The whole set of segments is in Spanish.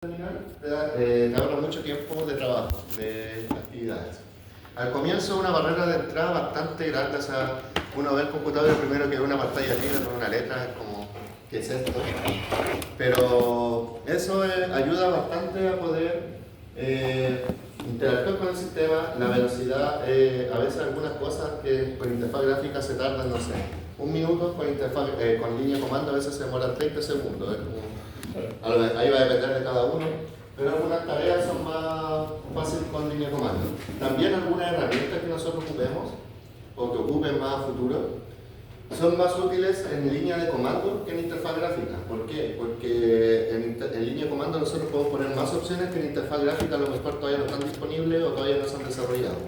Te ahorra mucho tiempo de trabajo, de actividades. Al comienzo una barrera de entrada bastante grande, o sea, uno ve el computador y lo primero que ve una pantalla negra con una letra, es como, ¿qué es esto? Pero eso ayuda bastante a poder interactuar con el sistema, la velocidad, a veces algunas cosas que con interfaz gráfica se tardan, no sé, un minuto, con línea de comando a veces se demoran 30 segundos. Ahí va a depender de cada uno, pero algunas tareas son más fáciles con línea de comando. También algunas herramientas que nosotros ocupemos, o que ocupen más a futuro, son más útiles en línea de comando que en interfaz gráfica. ¿Por qué? Porque en línea de comando nosotros podemos poner más opciones que en interfaz gráfica a lo mejor todavía no están disponibles o todavía no se han desarrollado.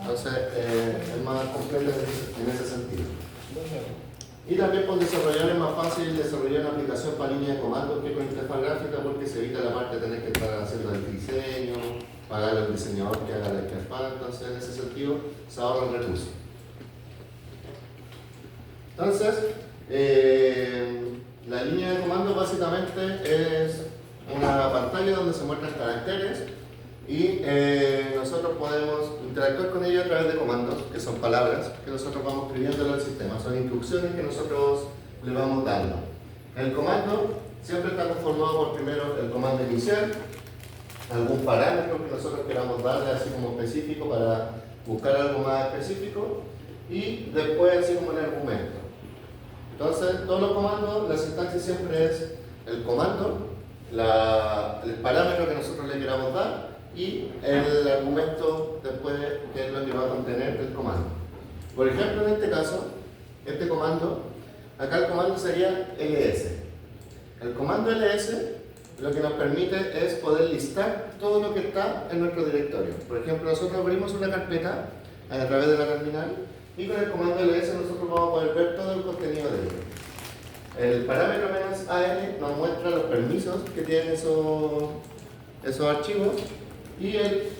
Entonces es más complejo en ese sentido. Y también con desarrollar es más fácil desarrollar una aplicación para línea de comando que con interfaz gráfica, porque se evita la parte de tener que estar haciendo el diseño, pagarle al diseñador que haga la interfaz. Entonces en ese sentido se ahorra el recurso. Entonces la línea de comando básicamente es una pantalla donde se muestran caracteres y nosotros podemos interactuar con ella a través de comandos, que son palabras que nosotros vamos escribiendo al sistema, son instrucciones que nosotros le vamos dando. El comando siempre está conformado por primero el comando inicial, algún parámetro que nosotros queramos darle así como específico para buscar algo más específico, y después así como el argumento. Entonces todos los comandos, la sintaxis siempre es el comando, el parámetro que nosotros le queramos dar, y el argumento después, que es lo que va a contener el comando. Por ejemplo, en este caso, este comando, acá el comando sería ls. El comando ls lo que nos permite es poder listar todo lo que está en nuestro directorio. Por ejemplo, nosotros abrimos una carpeta a través de la terminal y con el comando ls nosotros vamos a poder ver todo el contenido de ella. El parámetro "-al" nos muestra los permisos que tienen esos archivos. Y el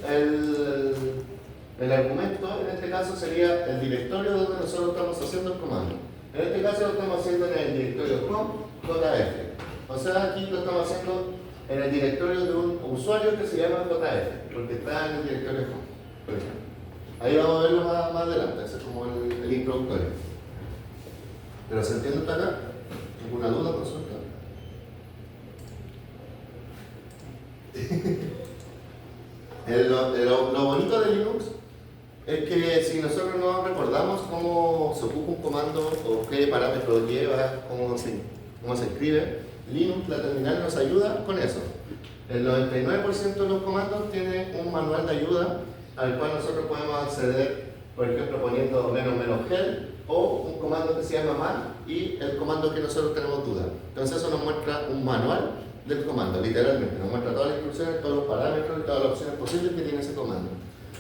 argumento en este caso sería el directorio donde nosotros estamos haciendo el comando. En este caso lo estamos haciendo en el directorio com.jf. O sea, aquí lo estamos haciendo en el directorio de un usuario que se llama jf, porque está en el directorio com, por ejemplo. Ahí vamos a verlo más adelante, ese es como el introductorio. ¿Pero se entiende hasta acá? ¿Alguna duda, consulta? Lo bonito de Linux es que si nosotros no recordamos cómo se ocupa un comando o qué parámetros lleva, cómo se escribe, Linux, la terminal, nos ayuda con eso. El 99% de los comandos tiene un manual de ayuda al cual nosotros podemos acceder, por ejemplo, poniendo "-help" o un comando que se llama "man" y el comando que nosotros tenemos duda. Entonces eso nos muestra un manual del comando, literalmente, nos muestra todas las instrucciones, todos los parámetros y todas las opciones posibles que tiene ese comando.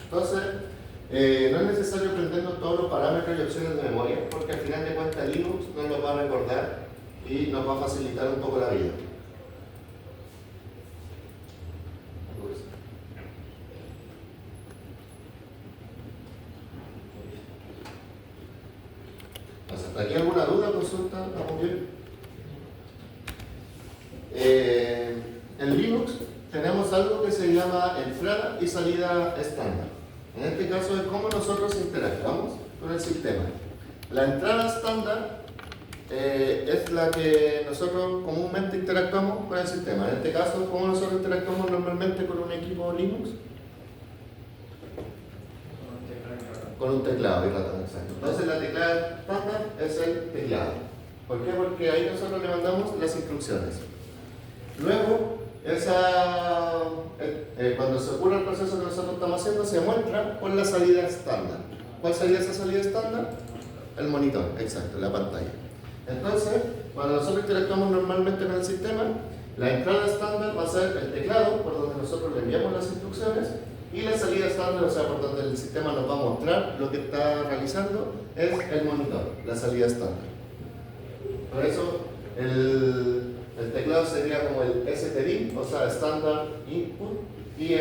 Entonces, no es necesario aprendernos todos los parámetros y opciones de memoria, porque al final de cuentas Linux nos los va a recordar y nos va a facilitar un poco la vida. ¿Hasta aquí alguna duda, consulta? ¿Estamos bien? En Linux tenemos algo que se llama entrada y salida estándar. En este caso es cómo nosotros interactuamos con el sistema. La entrada estándar es la que nosotros comúnmente interactuamos con el sistema. En este caso, ¿cómo nosotros interactuamos normalmente con un equipo Linux? Con un teclado y ratón, exacto. Entonces la teclada estándar es el teclado. ¿Por qué? Porque ahí nosotros le mandamos las instrucciones. Luego, cuando se ocurre el proceso que nosotros estamos haciendo, se muestra con la salida estándar. ¿Cuál sería esa salida estándar? El monitor, exacto, la pantalla. Entonces, cuando nosotros interactuamos normalmente con el sistema, la entrada estándar va a ser el teclado, por donde nosotros le enviamos las instrucciones, y la salida estándar, o sea, por donde el sistema nos va a mostrar lo que está realizando, es el monitor, la salida estándar. Por eso, el teclado sería como el STD, o sea, Standard Input, y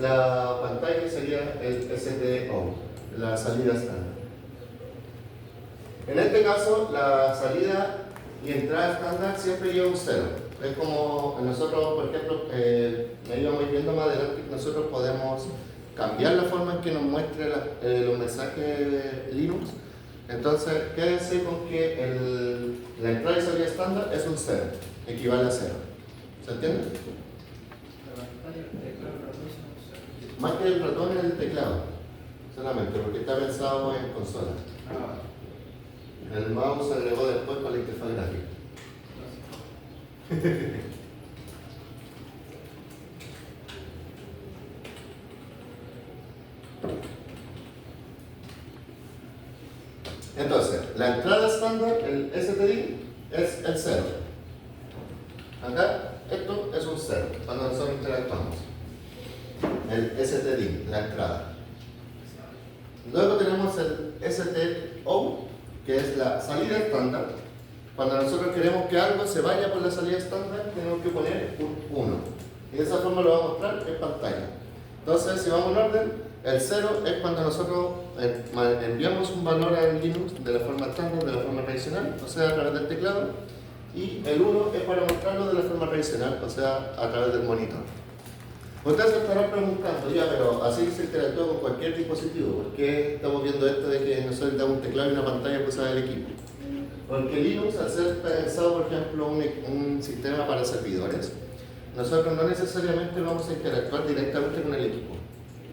la pantalla sería el STO, la salida estándar. En este caso, la salida y entrada estándar siempre lleva un 0. Es como nosotros, por ejemplo, me íbamos viendo más adelante que nosotros podemos cambiar la forma en que nos muestre los mensajes de Linux. Entonces, quédense con que la entrada y salida estándar es un 0, equivale a 0. ¿Se entiende? Más que el ratón es el teclado, solamente, porque está pensado en consola. El mouse se agregó después con la interfaz gráfica. Entonces, la entrada estándar, el STD, es el 0. Acá, esto es un 0, cuando nosotros interactuamos. El STD, la entrada. Luego tenemos el STO, que es la salida estándar. Cuando nosotros queremos que algo se vaya por la salida estándar, tenemos que poner un 1. Y de esa forma lo vamos a mostrar en pantalla. Entonces, si vamos en orden, el 0 es cuando nosotros enviamos un valor al Linux de la forma estándar, de la forma tradicional, o sea, a través del teclado. Y el 1 es para mostrarlo de la forma tradicional, o sea, a través del monitor. Ustedes se estarán preguntando, ya, pero así se interactúa con cualquier dispositivo. ¿Por qué estamos viendo esto de que nosotros damos un teclado y una pantalla para usar el equipo? Porque Linux, al ser pensado, por ejemplo, un sistema para servidores, nosotros no necesariamente vamos a interactuar directamente con el equipo.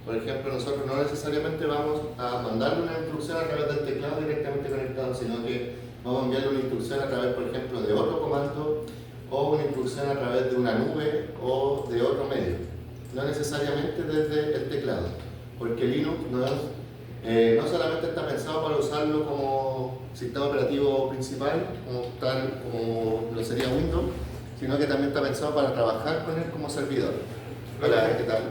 Por ejemplo, nosotros no necesariamente vamos a mandarle una instrucción a través del teclado directamente conectado, sino que vamos a enviarle una instrucción a través, por ejemplo, de otro comando o una instrucción a través de una nube o de otro medio. No necesariamente desde el teclado, porque Linux no solamente está pensado para usarlo como sistema operativo principal, como lo sería Windows, sino que también está pensado para trabajar con él como servidor. Hola, ¿qué tal?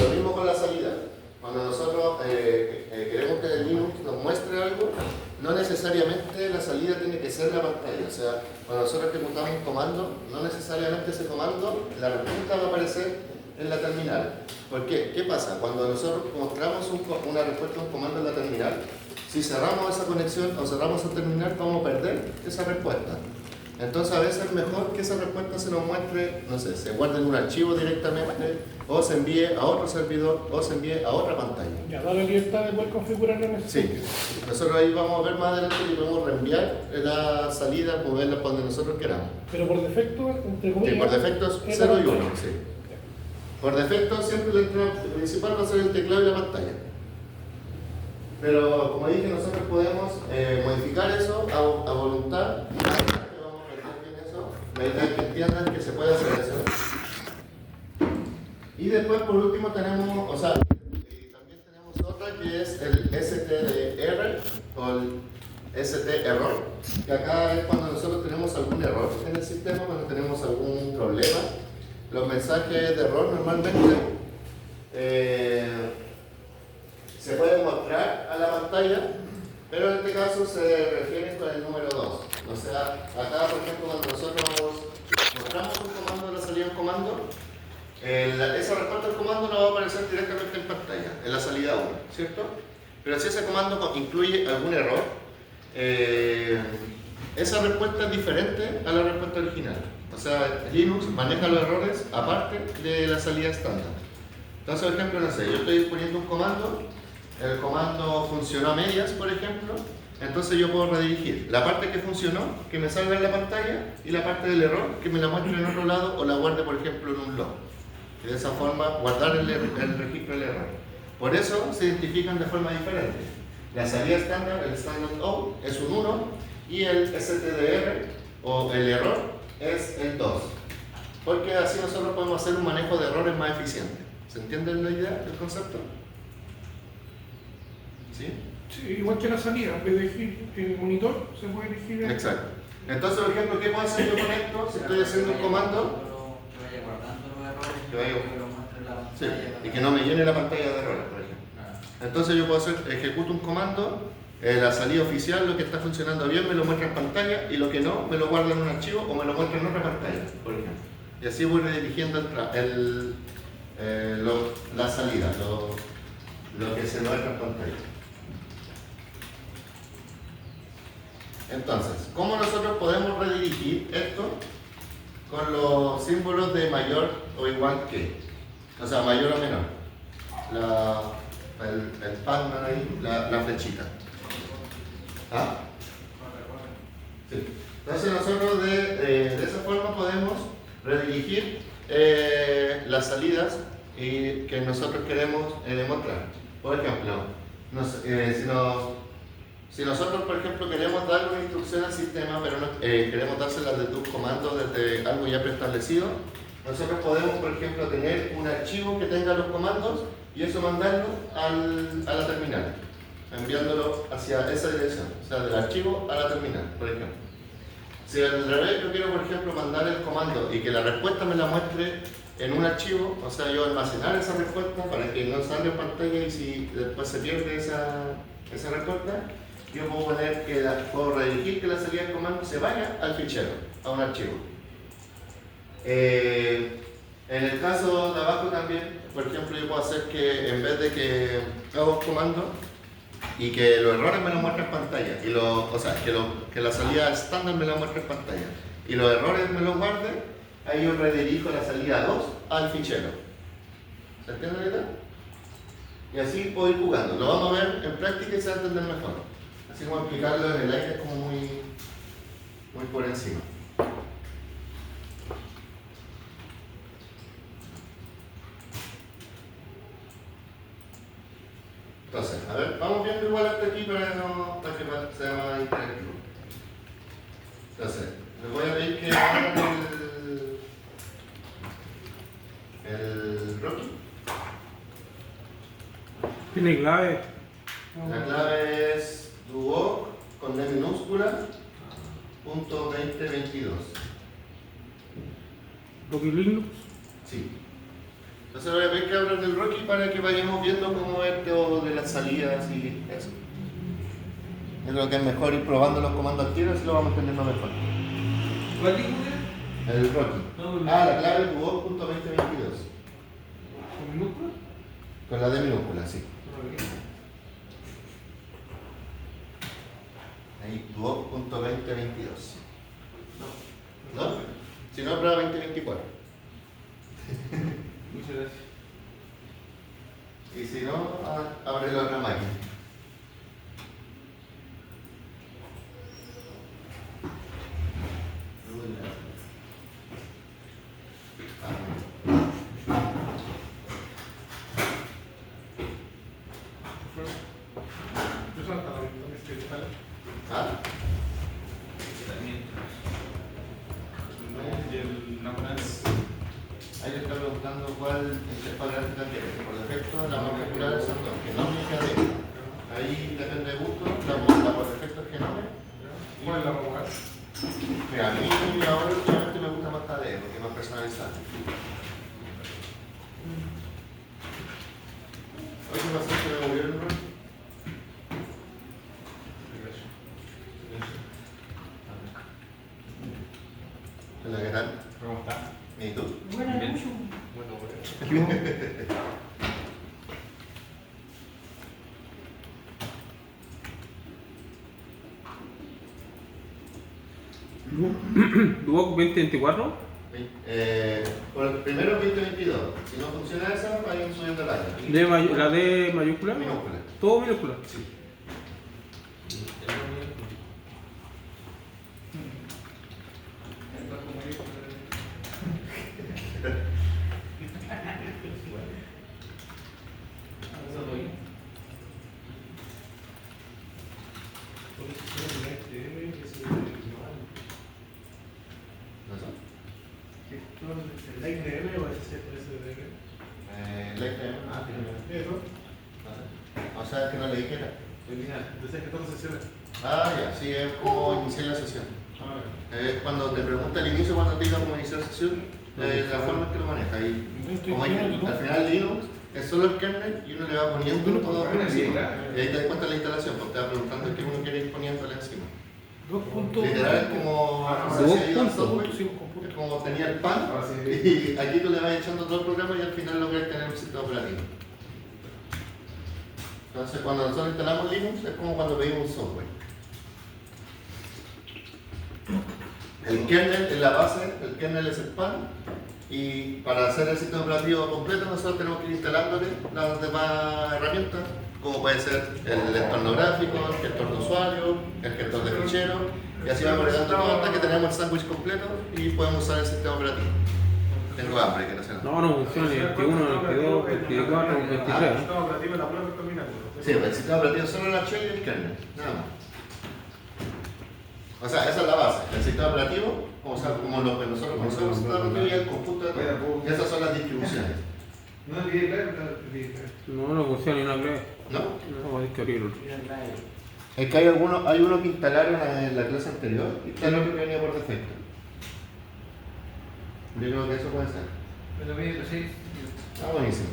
Lo mismo con la salida. Cuando nosotros queremos que el Linux nos muestre algo, no necesariamente la salida tiene que ser la pantalla. O sea, cuando nosotros ejecutamos un comando, no necesariamente ese comando, la respuesta va a aparecer en la terminal. ¿Por qué? ¿Qué pasa? Cuando nosotros mostramos una respuesta a un comando en la terminal, si cerramos esa conexión o cerramos esa terminal, vamos a perder esa respuesta. Entonces a veces es mejor que esa respuesta se nos muestre, no sé, se guarde en un archivo directamente, o se envíe a otro servidor, o se envíe a otra pantalla. Ya da la libertad de poder configurarlo en ese Sí, nosotros ahí vamos a ver más adelante y podemos reenviar la salida, moverla para donde nosotros queramos. Pero por defecto, entre comillas. Sí, por defecto es 0 y 1, sí. Por defecto siempre la entrada principal va a ser el teclado y la pantalla. Pero como dije, nosotros podemos modificar eso a voluntad. La idea es que entiendan que se puede hacer eso. Y después, por último, tenemos, también tenemos otra que es el STR o el ST-error, que acá es cuando nosotros tenemos algún error en el sistema, cuando tenemos algún problema. Los mensajes de error normalmente se pueden mostrar a la pantalla, pero en este caso se refieren con el número 2. O sea, acá, por ejemplo, cuando nosotros mostramos un comando de la salida de un comando, esa respuesta del comando no va a aparecer directamente en pantalla, en la salida 1, ¿cierto? Pero si ese comando incluye algún error, esa respuesta es diferente a la respuesta original. O sea, Linux maneja los errores aparte de la salida estándar. Entonces, por ejemplo, no sé, yo estoy disponiendo un comando, el comando funcionó a medias, por ejemplo, entonces yo puedo redirigir la parte que funcionó, que me salga en la pantalla, y la parte del error, que me la muestre en otro lado o la guarde, por ejemplo, en un log. Y de esa forma guardar el registro del error. Por eso se identifican de forma diferente. La salida estándar, el standard out, es un 1 y el STDR o el error es el 2. Porque así nosotros podemos hacer un manejo de errores más eficiente. ¿Se entiende la idea, el concepto? ¿Sí? Sí, igual que la salida, en vez de elegir el monitor, se puede elegir el... Exacto. Entonces, por ejemplo, ¿qué puedo hacer yo con esto? Si estoy haciendo un comando, que vaya guardando los errores que vaya- que lo muestre en la sí, pantalla. y que no me llene la pantalla de errores, por ejemplo. Entonces yo puedo ejecuto un comando, la salida oficial, lo que está funcionando bien me lo muestra en pantalla y lo que no me lo guarda en un archivo o me lo muestra en otra pantalla, por ejemplo. Y así voy redirigiendo la salida, lo que se muestra en pantalla. Entonces, ¿cómo nosotros podemos redirigir esto con los símbolos de mayor o igual que, o sea, mayor o menor. El Pac-Man ahí, la flechita. ¿Ah? Sí. Entonces nosotros de esa forma podemos redirigir las salidas que nosotros queremos demostrar. Por ejemplo, si nosotros, por ejemplo, queremos dar una instrucción al sistema, pero queremos dárselas de tus comandos desde algo ya preestablecido, nosotros podemos, por ejemplo, tener un archivo que tenga los comandos y eso mandarlo a la terminal, enviándolo hacia esa dirección, o sea, del archivo a la terminal, por ejemplo. Si al revés yo quiero, por ejemplo, mandar el comando y que la respuesta me la muestre en un archivo, o sea, yo almacenar esa respuesta para que no salga en pantalla y si después se pierde esa respuesta, yo puedo poner que puedo redirigir que la salida del comando se vaya al fichero, a un archivo. En el caso de abajo también, por ejemplo, yo puedo hacer que en vez de que hago un comando y que los errores me los muestre en pantalla, o sea, que la salida estándar me la muestre en pantalla y los errores me los guarde, ahí yo redirijo la salida 2 al fichero. ¿Se entiende la idea? Y así puedo ir jugando. Lo vamos a ver en práctica y se va a entender mejor. Así como explicarlo en el aire es como muy por encima. Entonces, a ver, vamos viendo igual hasta aquí para que sea más interactivo. Entonces, les voy a pedir que hagan el Rocky. Tiene clave. La clave es duoc con D minúscula .2022. Rocky Linux. Sí. Entonces voy a pedir que abran el Rocky para que vayamos viendo cómo es todo de las salidas y eso. Yo creo que es mejor ir probando los comandos al tiro, así lo vamos entendiendo mejor. ¿Cuál dijo? El Rocky. La clave es duoc.2022. ¿Con minúscula? Con la D minúscula, sí. Ahí, duoc.2022. ¿No? Si no, prueba 2024. Muchas gracias. Y si no, abre la otra máquina. ¿Ah? Ahí le está preguntando cuál interfaz gráfica quiere. Por defecto, las más populares son dos, Genome y KDE. Ahí depende de gusto, la por defecto es Genome. ¿Cuál es la popular? Mira, a mí ahora últimamente me gusta más KDE porque es más personalizado. Oye, ¿qué pasó? ¿Se me murió el número? Hola, ¿qué tal? ¿Cómo está? ¿Y tú? Bien. Bueno, Duoc 2024. Primero 2022. Si no funciona esa, vayan subiendo el año. La D mayúscula. Minúscula. Todo minúscula. Sí. O sea, que no le dijera. Ah, ya, sí, es como iniciar la sesión. Cuando te pregunta al inicio, cuando te diga cómo iniciar la sesión, la forma en que lo maneja. Y como al final Linux es solo el kernel y uno le va poniendo todo por encima. Y ahí te das cuenta de la instalación, porque te va preguntando qué uno quiere ir poniéndole encima. Literal es como es como tenía el pan y aquí tú le vas echando todo el programa y al final logras tener un sistema operativo. Entonces cuando nosotros instalamos Linux es como cuando pedimos un software. El kernel es la base, el kernel es el pan. Y para hacer el sistema operativo completo nosotros tenemos que ir instalándole las demás herramientas, como puede ser el entorno gráfico, el gestor de usuario, el gestor de ficheros, y así vamos agregando todo hasta que tenemos el sándwich completo y podemos usar el sistema operativo. Tengo hambre, que no sé. No funciona ni 21, 22, 24, 23. El sistema operativo en la prueba terminando. Sí, el sistema operativo solo el archivo y el kernel, nada más. O sea, esa es la base. El sistema operativo, como lo que nosotros conocemos, el sistema operativo y el conjunto de todo. Y esas son las distribuciones. No olvidé claro, No funciona ni una clave. ¿No? No, hay que abrirlo. Es que hay uno que instalaron en la clase anterior y está el otro que venía por defecto. Yo creo que eso puede ser. Pero mire, sí. Ah, buenísimo.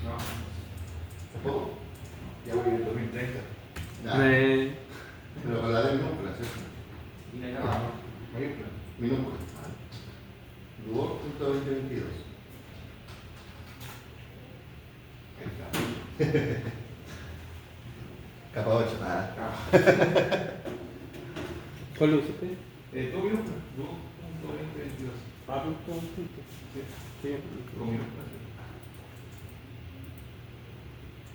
No, ¿Tampoco? ya voy en el 2030. Ya. Pero con la D minúscula, ¿cierto? Mayúscula. Minúscula. Duo.2022. Capa 8. ¿Cuál lo usaste? ¿Tú minúscula? Du.2022. Punto. Sí. Con minúscula.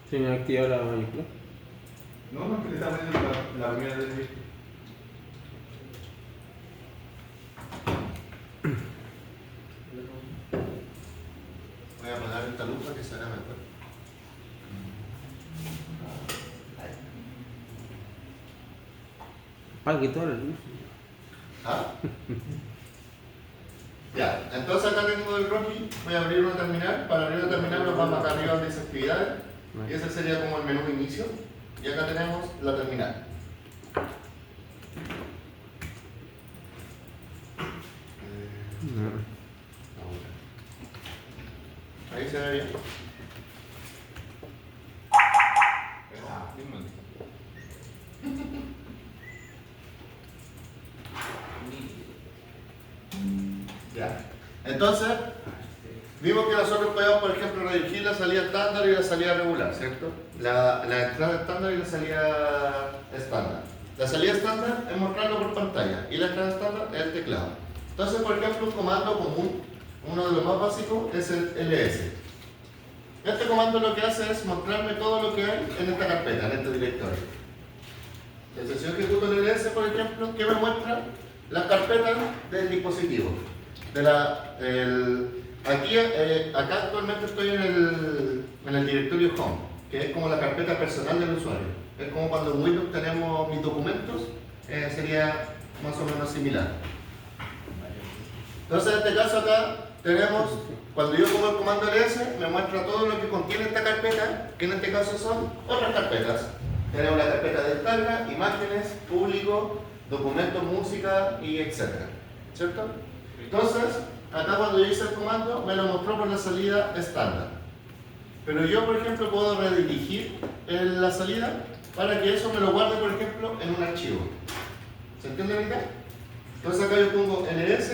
¿Se me activa la mayúscula? No, que le estaba poniendo la primera vez. Voy a apagar esta luz para que se haga mejor. Apague toda la luz. ¿Ah? Ya, entonces acá tengo el Rocky, voy a abrir una terminal. Para abrir una terminal nos vamos acá arriba donde dice actividades. Y ese sería como el menú inicio. Y acá tenemos la terminal. Ahí se ve bien. Ya. Entonces, vimos que nosotros podemos, por ejemplo, redirigir la salida estándar y la salida regular, ¿cierto? La entrada estándar y la salida estándar. La salida estándar es mostrarlo por pantalla y la entrada estándar es el teclado. Entonces, por ejemplo, un comando común, uno de los más básicos, es el ls. Este comando lo que hace es mostrarme todo lo que hay en esta carpeta, en este directorio. Entonces, si yo ejecuto el ls, por ejemplo, ¿qué me muestra? Las carpetas del dispositivo. Acá actualmente estoy en el directorio Home, que es como la carpeta personal del usuario. Es como cuando en Windows tenemos mis documentos, sería más o menos similar. Entonces en este caso acá tenemos, cuando yo pongo el comando ls, me muestra todo lo que contiene esta carpeta, que en este caso son otras carpetas. Tenemos la carpeta de descarga, imágenes, público, documentos, música y etcétera. ¿Cierto? Entonces, acá cuando yo hice el comando, me lo mostró por la salida estándar. Pero yo, por ejemplo, puedo redirigir la salida para que eso me lo guarde, por ejemplo, en un archivo. ¿Se entiende la idea? Entonces acá yo pongo ls,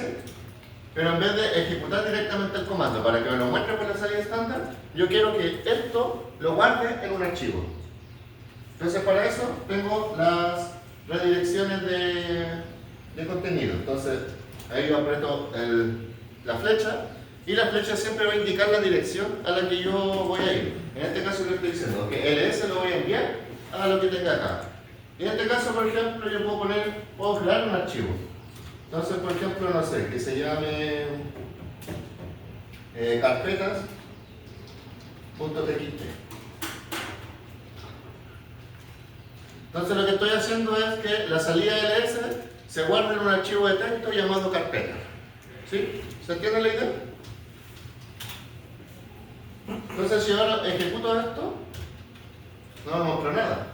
pero en vez de ejecutar directamente el comando para que me lo muestre por la salida estándar, yo quiero que esto lo guarde en un archivo. Entonces para eso tengo las redirecciones de contenido. Entonces ahí yo aprieto la flecha y la flecha siempre va a indicar la dirección a la que yo voy a ir. En este caso yo estoy diciendo que ls lo voy a enviar a lo que tenga acá. Y en este caso, por ejemplo, yo puedo crear un archivo. Entonces, por ejemplo, no sé, que se llame carpetas.txt. Entonces lo que estoy haciendo es que la salida ls se guarde en un archivo de texto llamado carpeta. ¿Sí? ¿Se entiende la idea? Entonces si ahora ejecuto esto, no me muestra nada.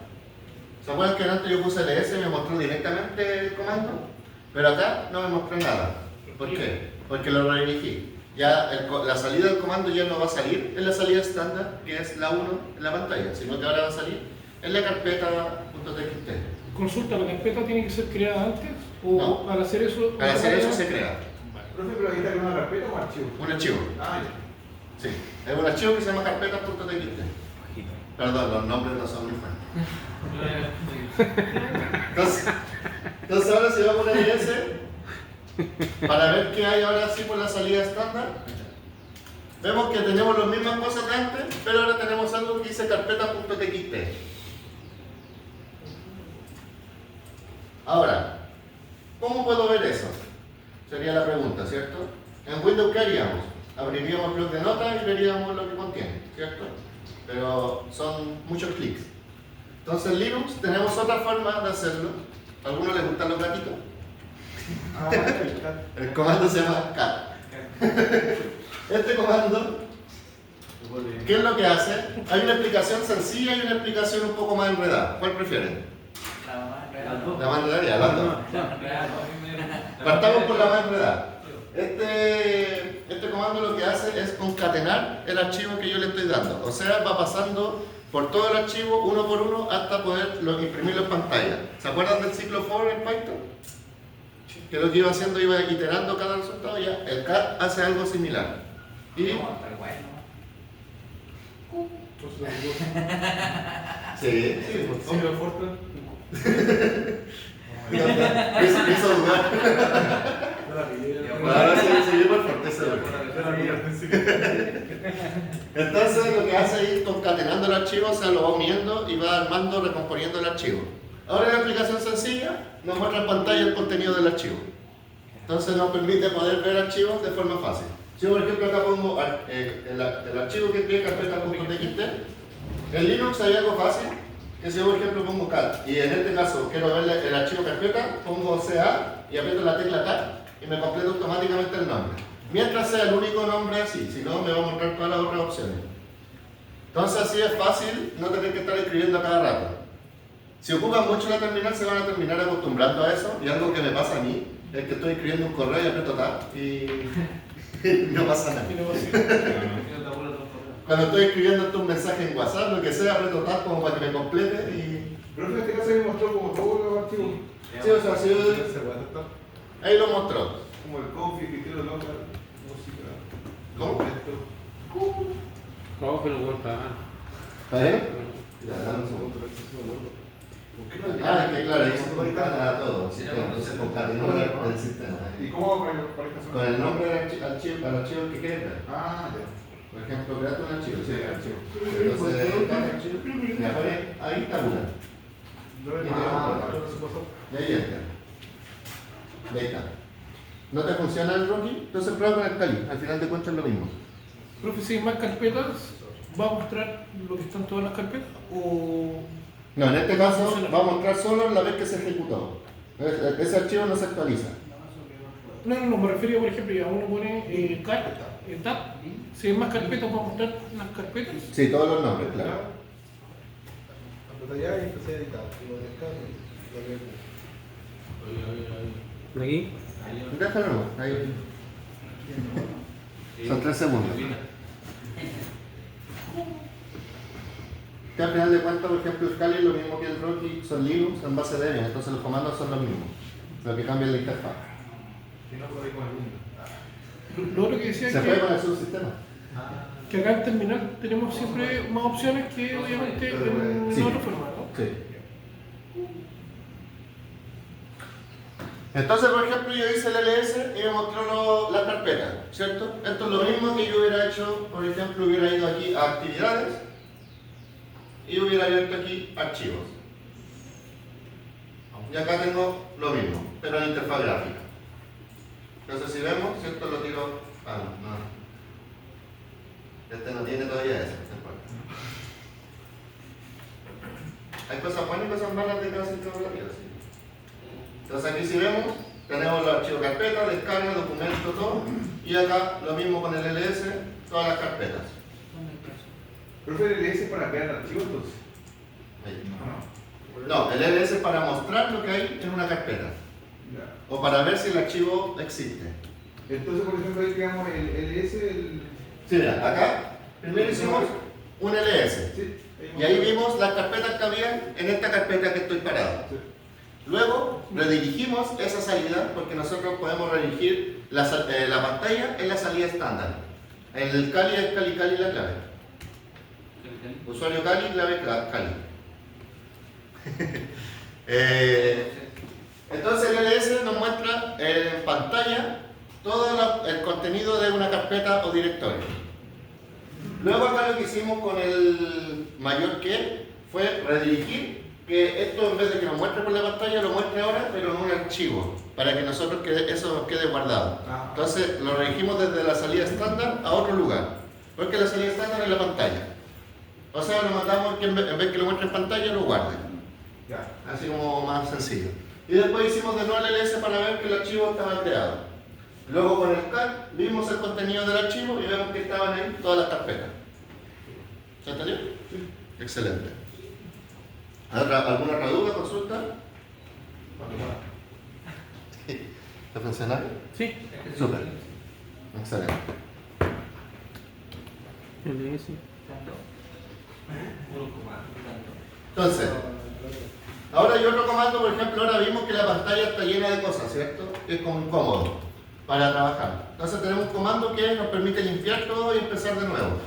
¿Se acuerdan que antes yo puse ls y me mostró directamente el comando? Pero acá no me mostró nada. ¿Por qué? Porque lo redirigí. Ya la salida del comando ya no va a salir en la salida estándar, que es la 1 en la pantalla, sino que ahora va a salir en la carpeta.txt. Consulta, ¿la carpeta tiene que ser creada antes? ¿O No. para hacer eso? Para hacer eso se crea Profe, pero ahí está con una carpeta o un archivo. un archivo. Ah, ya. Sí, es un archivo que se llama carpeta.txt. Perdón, los nombres no son muy fuertes. Entonces, Entonces ahora si vamos a poner ls, para ver qué hay ahora sí por la salida estándar, vemos que tenemos las mismas cosas de antes, pero ahora tenemos algo que dice carpeta.txt. Ahora, ¿cómo puedo ver eso? Sería la pregunta, ¿cierto? En Windows, ¿qué haríamos? Abriríamos el bloc de notas y veríamos lo que contiene, ¿cierto? Pero son muchos clics. Entonces en Linux tenemos otra forma de hacerlo. ¿A algunos les gustan los gatitos? El comando se llama cat. Este comando, ¿qué es lo que hace? Hay una explicación sencilla y una explicación un poco más enredada. ¿Cuál prefieren? La más real. La más enredada, ya, las dos. Partamos por la más enredada. Este comando lo que hace es concatenar el archivo que yo le estoy dando. O sea, va pasando por todo el archivo uno por uno hasta poder imprimirlo en pantalla. ¿Se acuerdan del ciclo for en Python? Que lo que iba haciendo iba iterando cada resultado. Ya, el cat hace algo similar. Y sí, hizo dudar. Ahora sí, seguimos fuerte. Entonces lo que hace es ir concatenando el archivo, o sea, lo va uniendo y va armando, recomponiendo el archivo. Ahora la aplicación sencilla nos muestra en pantalla el contenido del archivo. Entonces nos permite poder ver archivos de forma fácil. Si yo por ejemplo acá pongo el archivo que tiene carpeta.txt, en Linux hay algo fácil, que si yo por ejemplo pongo cat, y en este caso quiero ver el archivo carpeta, pongo ca y aprieto la tecla cat y me completa automáticamente el nombre. Mientras sea el único nombre así, si no me va a mostrar todas las otras opciones. Entonces así es fácil no tener que estar escribiendo a cada rato. Si ocupan mucho la terminal se van a terminar acostumbrando a eso, y algo que me pasa a mí es que estoy escribiendo un correo y aprieto tab y no pasa nada. Cuando estoy escribiendo un mensaje en WhatsApp, lo que sea, aprieto tab como para que me complete y... Pero en este caso me mostró como todos los archivos. Sí, o sea, sí, ahí lo mostró. Como el config, que tiene local, música, ¿Cómo? Coge el Word para. ¿Está bien? Ya, dame un segundo. Ah, es que claro, ahí se concatenará todo, entonces concatenó el sistema. ¿Y cómo con el Con el nombre del archivo que quieres ver. Ah, ya. Por ejemplo, create un archivo. Sí, archivo. Entonces, me pone ahí tabula. Y ahí entra. Y ahí está. ¿No te funciona el Rocky? Entonces prueba con el Kali. Al final de cuentas es lo mismo. Profe, si hay más carpetas, ¿va a mostrar lo que están todas las carpetas? ¿O No, en este caso va a mostrar solo la vez que se ejecutó. Ese archivo no se actualiza. no, me refería, por ejemplo, a uno pone cat, tab, si hay más carpetas, ¿va a mostrar las carpetas? Sí, todos los nombres, claro. Cuando ya empecé a editar, lo descargo y ¿Aquí? Déjalo, ahí. Son 3 segundos. Que al final de cuentas, por ejemplo, el Kali es lo mismo que el Rocky, son Linux en base de Debian, entonces los comandos son los mismos. Lo que cambia es la interfaz. Si no puedo ir con el Windows. Lo otro que decía Se es puede con el subsistema. que acá en terminal tenemos siempre más opciones que obviamente en Sí. otro formato. Sí. Entonces, por ejemplo, yo hice el ls y me mostró las carpetas, ¿cierto? Esto es lo mismo que yo hubiera hecho, por ejemplo, hubiera ido aquí a actividades y hubiera abierto aquí archivos. Y acá tengo lo mismo, pero en interfaz gráfica. Entonces, si vemos, ¿cierto? Lo tiro. Ah, no. Este no tiene todavía eso, no importa. Hay cosas buenas y cosas malas de cada sistema operativo, sí. Entonces aquí si vemos, tenemos los archivos carpeta, descarga, documento, todo. Y acá lo mismo con el ls, todas las carpetas. ¿Pero el LS es para crear archivos entonces? Ahí. No, el ls es para mostrar lo que hay en una carpeta. Ya. O para ver si el archivo existe. Entonces, por ejemplo, ahí creamos el LS, el... Sí, mira, acá primero hicimos un ls. Sí, Y ahí vimos las carpetas que había en esta carpeta que estoy parado. Sí. Luego redirigimos esa salida porque nosotros podemos redirigir la pantalla en la salida estándar. En el Kali es Kali la clave. Usuario Kali, clave Kali. Entonces el LS nos muestra en pantalla todo el contenido de una carpeta o directorio. Luego acá lo que hicimos con el mayor que fue redirigir, que esto en vez de que nos muestre por la pantalla, lo muestre ahora, pero en un archivo, para que nosotros eso nos quede guardado. Entonces lo redirigimos desde la salida estándar a otro lugar, porque la salida estándar es la pantalla. O sea, lo mandamos que en vez que lo muestre en pantalla, lo guarde. Ya. Así como más sencillo. Y después hicimos de nuevo el LS para ver que el archivo estaba creado. Luego con el CAT vimos el contenido del archivo y vemos que estaban ahí todas las carpetas. ¿Se entendió? Sí. Excelente. ¿Alguna otra duda, consulta? ¿Está funcionando? Sí. Súper. Excelente. LS. Entonces, ahora hay otro comando, por ejemplo, ahora vimos que la pantalla está llena de cosas, ¿cierto? Es como incómodo para trabajar. Entonces tenemos un comando que nos permite limpiar todo y empezar de nuevo.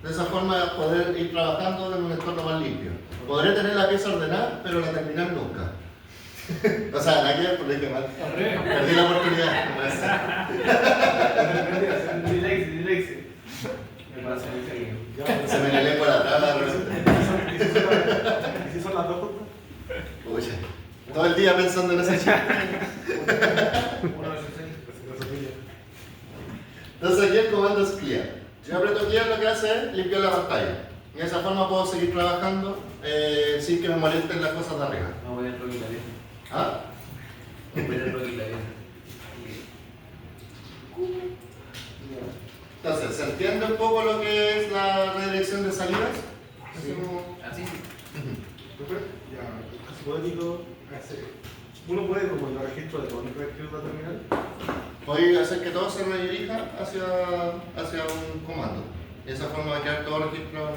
De esa forma poder ir trabajando en un entorno más limpio. Podré tener la pieza ordenada, pero la terminar nunca. O sea, la que porque mal. Perdí la oportunidad. Dislexia. Me pasa en Se me le por la tabla. ¿Y si son las dos juntas? Oye, todo el día pensando en ese chiste. Uno de esos seis, Entonces aquí el comando es clear. Si yo aprieto clear, lo que hace es limpiar la pantalla. Y de esa forma puedo seguir trabajando sin que me molesten las cosas de arriba. No voy a entrar en la vida. ¿Ah? No voy a entrar en la vida. Entonces, ¿se entiende un poco lo que es la redirección de salidas? Así como- Así. Ya, el caso hipotético, uno puede como el registro de todo el registro de terminal. Voy a hacer que todo se redirija hacia un comando. De esa forma va a quedar todo el registro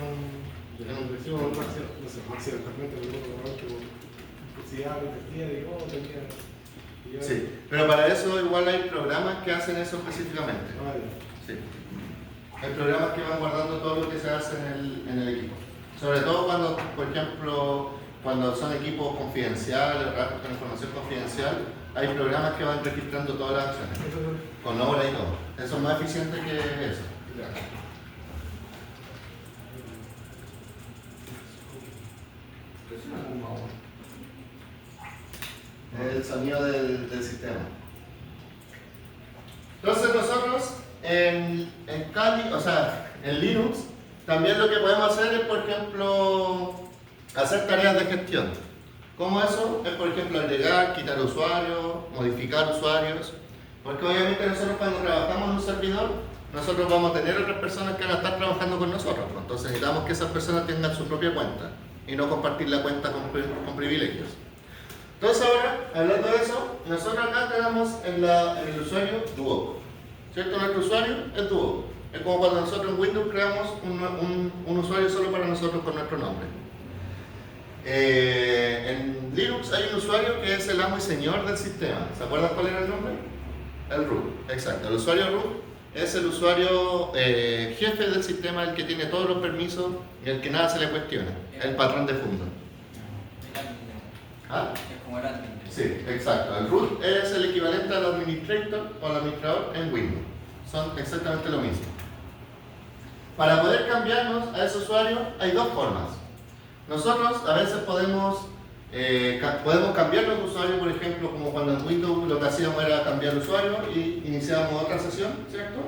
en un recibo no sé, accidentalmente por si algo tenía, digo, tenía. Sí, pero para eso igual hay programas que hacen eso específicamente. Sí. Hay programas que van guardando todo lo que se hace en el equipo. Sobre todo cuando, por ejemplo, cuando son equipos confidenciales, con información confidencial, hay programas que van registrando todas las acciones, con hora y todo. Eso es más eficiente que eso. El sonido del sistema. Entonces nosotros en Kali, o sea, en Linux, también lo que podemos hacer es, por ejemplo, hacer tareas de gestión. ¿Cómo eso? Es, por ejemplo, agregar, quitar usuarios, modificar usuarios. Porque obviamente nosotros cuando trabajamos en un servidor, nosotros vamos a tener otras personas que van a estar trabajando con nosotros. Entonces necesitamos que esas personas tengan su propia cuenta y no compartir la cuenta con privilegios. Entonces ahora, hablando de eso, nosotros acá tenemos en el usuario Duoc. ¿Cierto? Nuestro usuario es Duoc. Es como cuando nosotros en Windows creamos un usuario solo para nosotros con nuestro nombre. En Linux hay un usuario que es el amo y señor del sistema. ¿Se acuerdan cuál era el nombre? El root, exacto. El usuario root es el usuario jefe del sistema, el que tiene todos los permisos y el que nada se le cuestiona. El patrón de fondo. ¿Ah? Es como el admin. Sí, exacto. El root es el equivalente al administrator o al administrador en Windows. Son exactamente lo mismo. Para poder cambiarnos a ese usuario hay dos formas. Nosotros a veces podemos cambiar los usuarios, por ejemplo, como cuando en Windows lo que hacíamos era cambiar usuario y iniciábamos otra sesión, ¿cierto?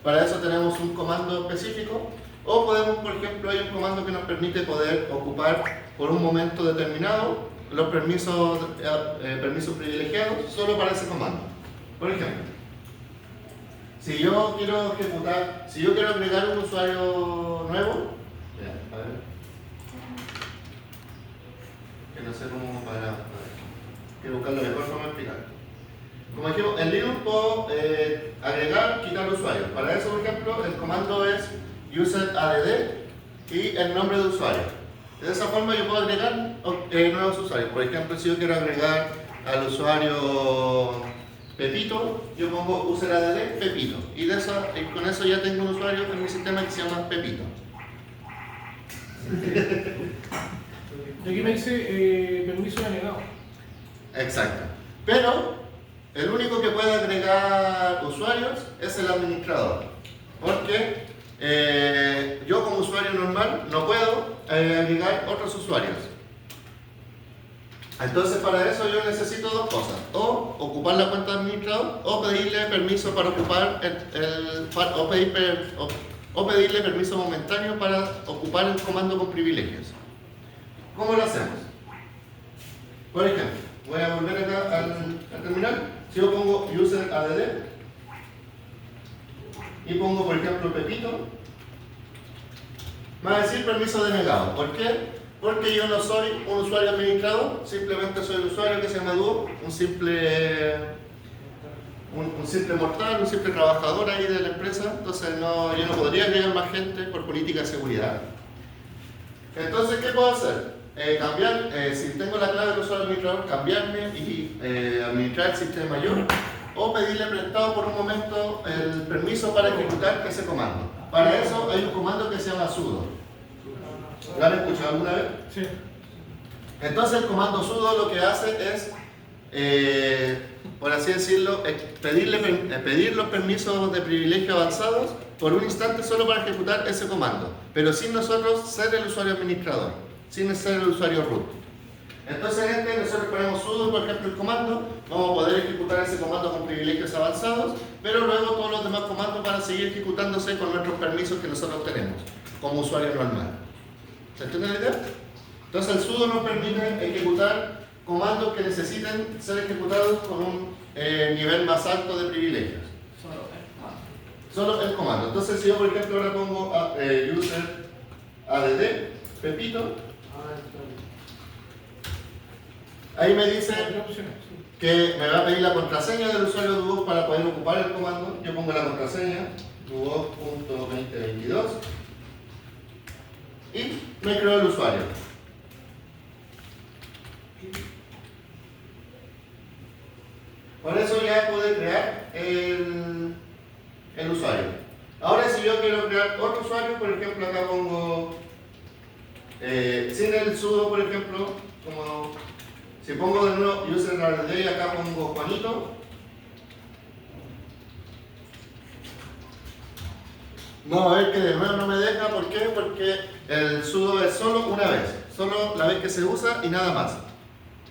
Para eso tenemos un comando específico. O podemos, por ejemplo, hay un comando que nos permite poder ocupar por un momento determinado los permisos privilegiados solo para ese comando. Por ejemplo, si yo quiero agregar un usuario nuevo, a ver, que no sé cómo quiero buscar la mejor forma de explicar. Como dijimos, en Linux puedo agregar, quitar usuarios. Para eso, por ejemplo, el comando es user_add y el nombre de usuario. De esa forma yo puedo agregar nuevos usuarios. Por ejemplo, si yo quiero agregar al usuario Pepito, yo pongo user_add Pepito. Y con eso ya tengo un usuario en mi sistema que se llama Pepito. Y aquí me dice permiso denegado. Exacto. Pero el único que puede agregar usuarios es el administrador, porque yo como usuario normal no puedo agregar otros usuarios. Entonces para eso yo necesito dos cosas: o ocupar la cuenta de administrador, o pedirle permiso para ocupar o pedirle permiso momentáneo para ocupar el comando con privilegios. ¿Cómo lo hacemos? Por ejemplo, voy a volver acá al terminal. Si yo pongo user add y pongo por ejemplo Pepito, me va a decir permiso denegado. ¿Por qué? Porque yo no soy un usuario administrador, simplemente soy un usuario que se llama Duo, un simple mortal, un simple trabajador ahí de la empresa. Entonces yo no podría agregar más gente por política de seguridad. Entonces, ¿qué puedo hacer? Cambiar, si tengo la clave del usuario administrador, cambiarme y administrar el sistema yo, o pedirle prestado por un momento el permiso para ejecutar ese comando. Para eso hay un comando que se llama sudo. ¿Lo han escuchado alguna vez? Sí. Entonces el comando sudo lo que hace es, por así decirlo, pedir los permisos de privilegio avanzados por un instante solo para ejecutar ese comando, pero sin nosotros ser el usuario administrador, sin ser el usuario root. Entonces nosotros ponemos sudo, por ejemplo, el comando, vamos a poder ejecutar ese comando con privilegios avanzados, pero luego todos los demás comandos van a seguir ejecutándose con nuestros permisos que nosotros tenemos como usuario normal. ¿Se entiende la idea? Entonces el sudo nos permite ejecutar comandos que necesiten ser ejecutados con un nivel más alto de privilegios. Solo el comando. Entonces si yo por ejemplo ahora pongo user add Pepito, ahí me dice que me va a pedir la contraseña del usuario Duo para poder ocupar el comando. Yo pongo la contraseña duo.2022 y me creo el usuario. Por eso ya pude crear el usuario. Ahora si yo quiero crear otro usuario, por ejemplo acá pongo sin el sudo, por ejemplo, como si pongo de nuevo user add y acá pongo Juanito, no, a ver que de nuevo no me deja. ¿Por qué? Porque el sudo es solo una vez, solo la vez que se usa y nada más.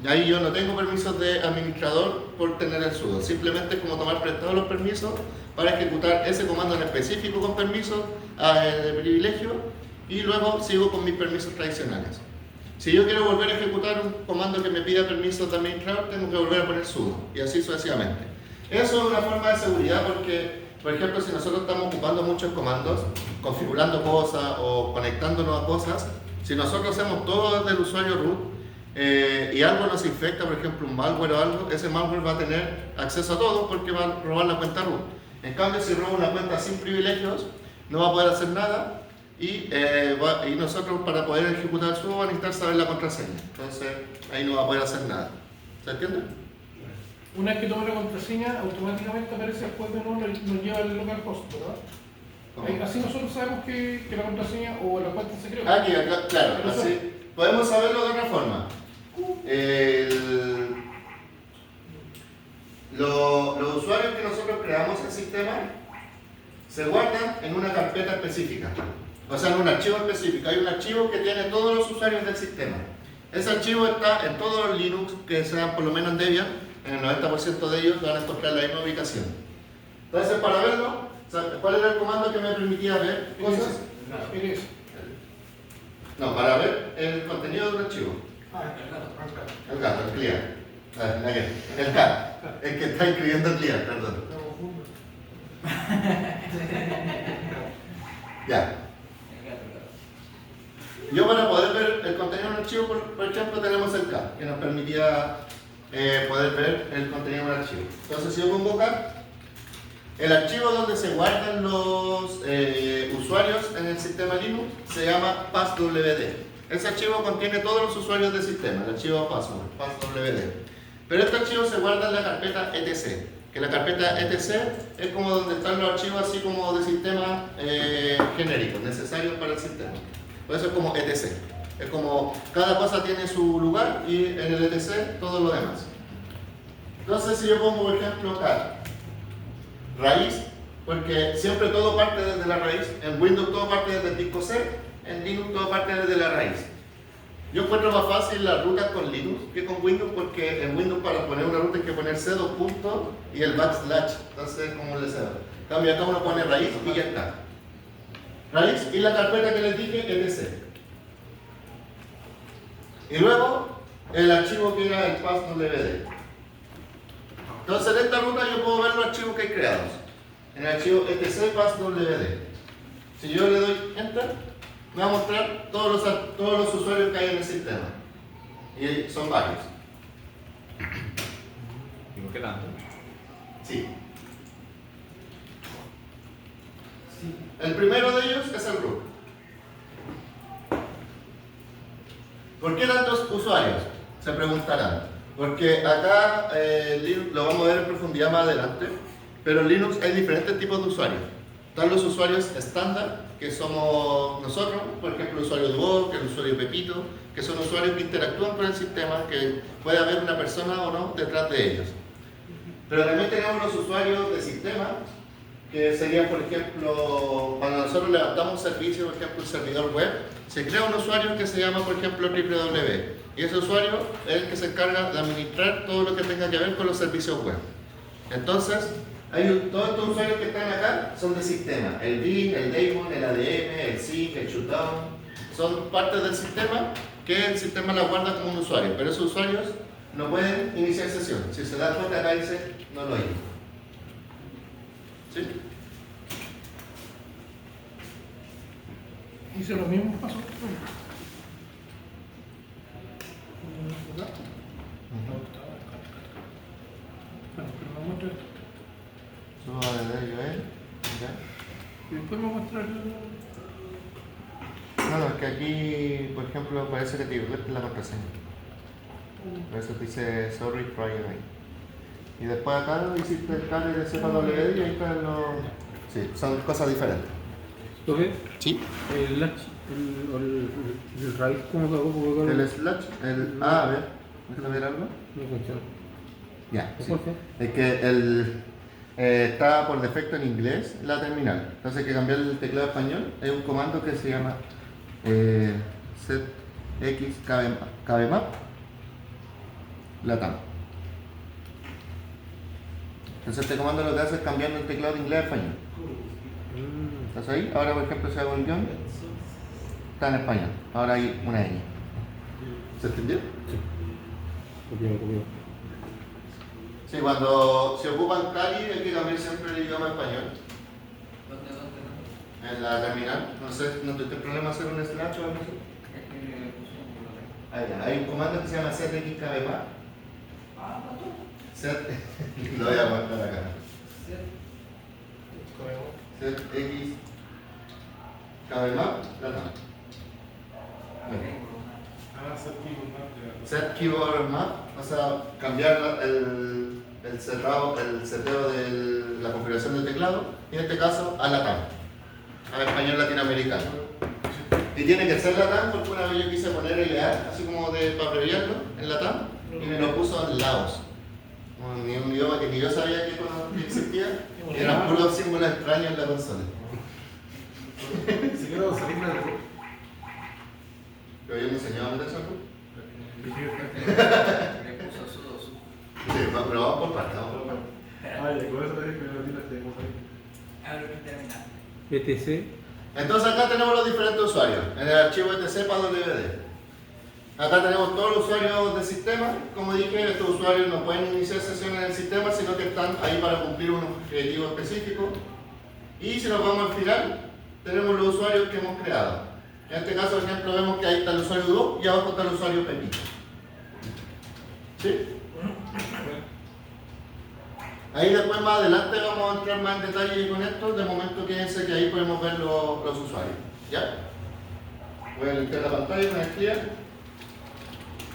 Y ahí yo no tengo permisos de administrador por tener el sudo, simplemente es como tomar prestados los permisos para ejecutar ese comando en específico con permisos de privilegio, y luego sigo con mis permisos tradicionales. Si yo quiero volver a ejecutar un comando que me pida permiso de administrador, tengo que volver a poner sudo, y así sucesivamente. Eso es una forma de seguridad porque, por ejemplo, si nosotros estamos ocupando muchos comandos, configurando cosas o conectándonos a cosas, si nosotros hacemos todo desde el usuario root y algo nos infecta, por ejemplo un malware o algo, ese malware va a tener acceso a todo porque va a robar la cuenta root. En cambio, si roba una cuenta sin privilegios, no va a poder hacer nada. Y nosotros para poder ejecutar el sudo van a necesitar saber la contraseña. Entonces ahí no va a poder hacer nada. ¿Se entiende? Una vez que tome la contraseña, automáticamente aparece después de nuevo, nos lleva al localhost, ¿verdad? Así nosotros sabemos que la contraseña o la cuenta se creó. Aquí, acá, claro, así podemos saberlo de otra forma. Los usuarios que nosotros creamos en el sistema se guardan en una carpeta específica, o sea en un archivo específico. Hay un archivo que tiene todos los usuarios del sistema. Ese archivo está en todos los Linux que sean por lo menos en Debian. En el 90% de ellos van a encontrar la misma ubicación. Entonces, para verlo, ¿cuál era el comando que me permitía ver cosas? No, para ver el contenido de un archivo. El gato, el clear. El cat, el que está escribiendo el clear, perdón. Ya. Yo para poder ver el contenido de un archivo, por ejemplo, tenemos el cat, que nos permitía poder ver el contenido de un archivo. Entonces, si yo pongo cat, el archivo donde se guardan los usuarios en el sistema Linux se llama passwd. Ese archivo contiene todos los usuarios del sistema, el archivo passwd. Pero este archivo se guarda en la carpeta etc. Que la carpeta etc es como donde están los archivos así como de sistema genéricos, necesarios para el sistema. Por eso es como etc. Es como cada cosa tiene su lugar y en el etc todo lo demás. Entonces, si yo pongo, por ejemplo, acá, raíz, porque siempre todo parte desde la raíz, en Windows todo parte desde el disco C, en Linux todo parte desde la raíz. Yo encuentro más fácil las rutas con Linux que con Windows, porque en Windows para poner una ruta hay que poner C, dos puntos y el backslash, entonces como le cedo. En cambio acá uno pone raíz y ya está. Raíz y la carpeta que les dije es de C. Y luego el archivo que era el pass.wd. Entonces en esta ruta yo puedo ver los archivos que hay creados. En el archivo etc pass.wd. Si yo le doy enter, me va a mostrar todos los usuarios que hay en el sistema. Y son varios. ¿Y por qué tanto? Sí. El primero de ellos es el root. ¿Por qué tantos usuarios? Se preguntarán. Porque acá Linux lo vamos a ver en profundidad más adelante, pero en Linux hay diferentes tipos de usuarios. Están los usuarios estándar, que somos nosotros, por ejemplo el usuario Duo, que es el usuario Pepito, que son usuarios que interactúan con el sistema, que puede haber una persona o no detrás de ellos. Pero también tenemos los usuarios de sistema, que serían, por ejemplo, cuando nosotros levantamos un servicio, por ejemplo, un servidor web, se crea un usuario que se llama, por ejemplo, www. Y ese usuario es el que se encarga de administrar todo lo que tenga que ver con los servicios web. Entonces, todos estos usuarios que están acá son de sistema. El bin, el daemon, el ADM, el sync, el shutdown, son partes del sistema que el sistema la guarda como un usuario. Pero esos usuarios no pueden iniciar sesión. Si se dan cuenta acá dice, no lo hice. ¿Sí? Hice los mismos pasos. Bueno, pero me muestra esto. Suba de Joel. Y después me muestra el... No, es que aquí, por ejemplo, parece que te equivocaste la contraseña. Por eso te dice sorry, try again. Y después acá hiciste el cable de CPWD y ahí están los... Sí, son cosas diferentes. ¿Lo ves? Sí. El raíz, ¿cómo se hago? El slash, a ver, déjame ver algo. No funciona. Ya, sí. ¿Por qué? Es que está por defecto en inglés la terminal. Entonces hay que cambiar el teclado español. Hay un comando que se llama setxkbmap latam. Entonces este comando lo que hace es cambiando el teclado de inglés a español. ¿Estás ahí? Ahora, por ejemplo, si hago el guión, está en español. Ahora hay una ñ. ¿Se entendió? Copiado. Sí, cuando se ocupan Kali hay que cambiar siempre el idioma español. ¿Dónde? En la terminal. No sé, ¿no tuviste problema hacer un slash o algo así? Es que me pusieron por la red. Ahí ya. Hay un comando que se llama setxkbmap. Ah, ¿pasó? Set... Lo voy a mostrar acá. Correcto. setxkbmap latam. Set keyboard map, o sea, cambiar el seteo de la configuración del teclado, y en este caso a LATAM, a español latinoamericano. Y tiene que ser LATAM porque una vez yo quise poner LA, así como para abreviarlo, en LATAM, y me lo puso en Laos. Un idioma que ni yo sabía que existía, y eran puros símbolos extraños en la consola. Si quiero salir de Pero yo me enseñaba a meter eso. Le puso sudo. Sí, pero vamos por partes, vamos por partes. Ay, con eso te dije que no tienes que Abre el terminal. ETC. Entonces acá tenemos los diferentes usuarios, en el archivo etc pass.wd. Acá tenemos todos los usuarios del sistema. Como dije, estos usuarios no pueden iniciar sesión en el sistema, sino que están ahí para cumplir un objetivo específico. Y si nos vamos al final, tenemos los usuarios que hemos creado. En este caso, por ejemplo, vemos que ahí está el usuario Duo y abajo está el usuario Pepito. ¿Sí? Ahí después más adelante vamos a entrar más en detalle con esto. De momento quédense que ahí podemos ver los usuarios. ¿Ya? Voy a limpiar la pantalla con el clear.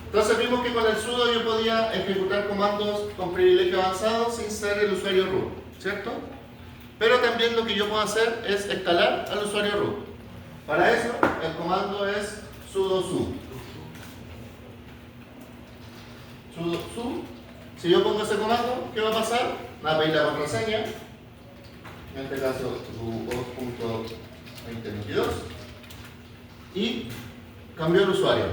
Entonces vimos que con el sudo yo podía ejecutar comandos con privilegio avanzado sin ser el usuario root, ¿cierto? Pero también lo que yo puedo hacer es escalar al usuario root. Para eso el comando es sudo su. Sudo su Si yo pongo ese comando, ¿qué va a pasar? Me va a pedir la contraseña, en este caso tu 2.2022, y cambió el usuario.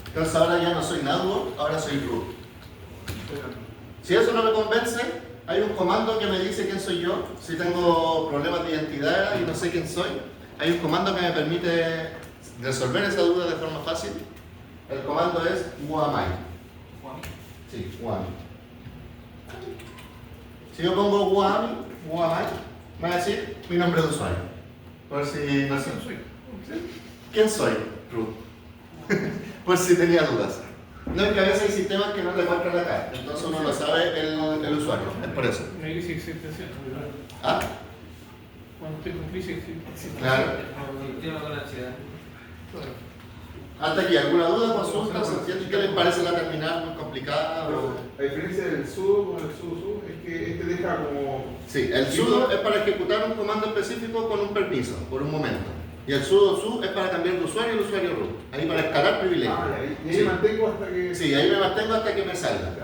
Entonces ahora ya no soy network, ahora soy root. Si eso no me convence, hay un comando que me dice quién soy yo. Si tengo problemas de identidad y no sé quién soy, hay un comando que me permite resolver esa duda de forma fácil. El comando es whoami. Sí, whoami. Si yo pongo whoami, me va a decir mi nombre de usuario. Por si no sé. ¿Quién soy? Root. Por si tenía dudas. No, es que a veces hay sistemas que no le muestran acá, entonces uno no sabe el usuario, es por eso. Una crisis existencial. ¿Ah? Cuando estoy con crisis existencial. Claro. Tema con ansiedad. Hasta aquí, ¿alguna duda, consulta? ¿Se entiende? ¿Qué les parece la terminal muy complicada? A diferencia del sudo con el sudo, es que este deja como... Sí, el sudo es para ejecutar un comando específico con un permiso, por un momento. Y el sudo su es para cambiar de usuario al usuario root. Ahí para escalar privilegios. Y ahí mantengo hasta que... Sí, ahí me mantengo hasta que me salga.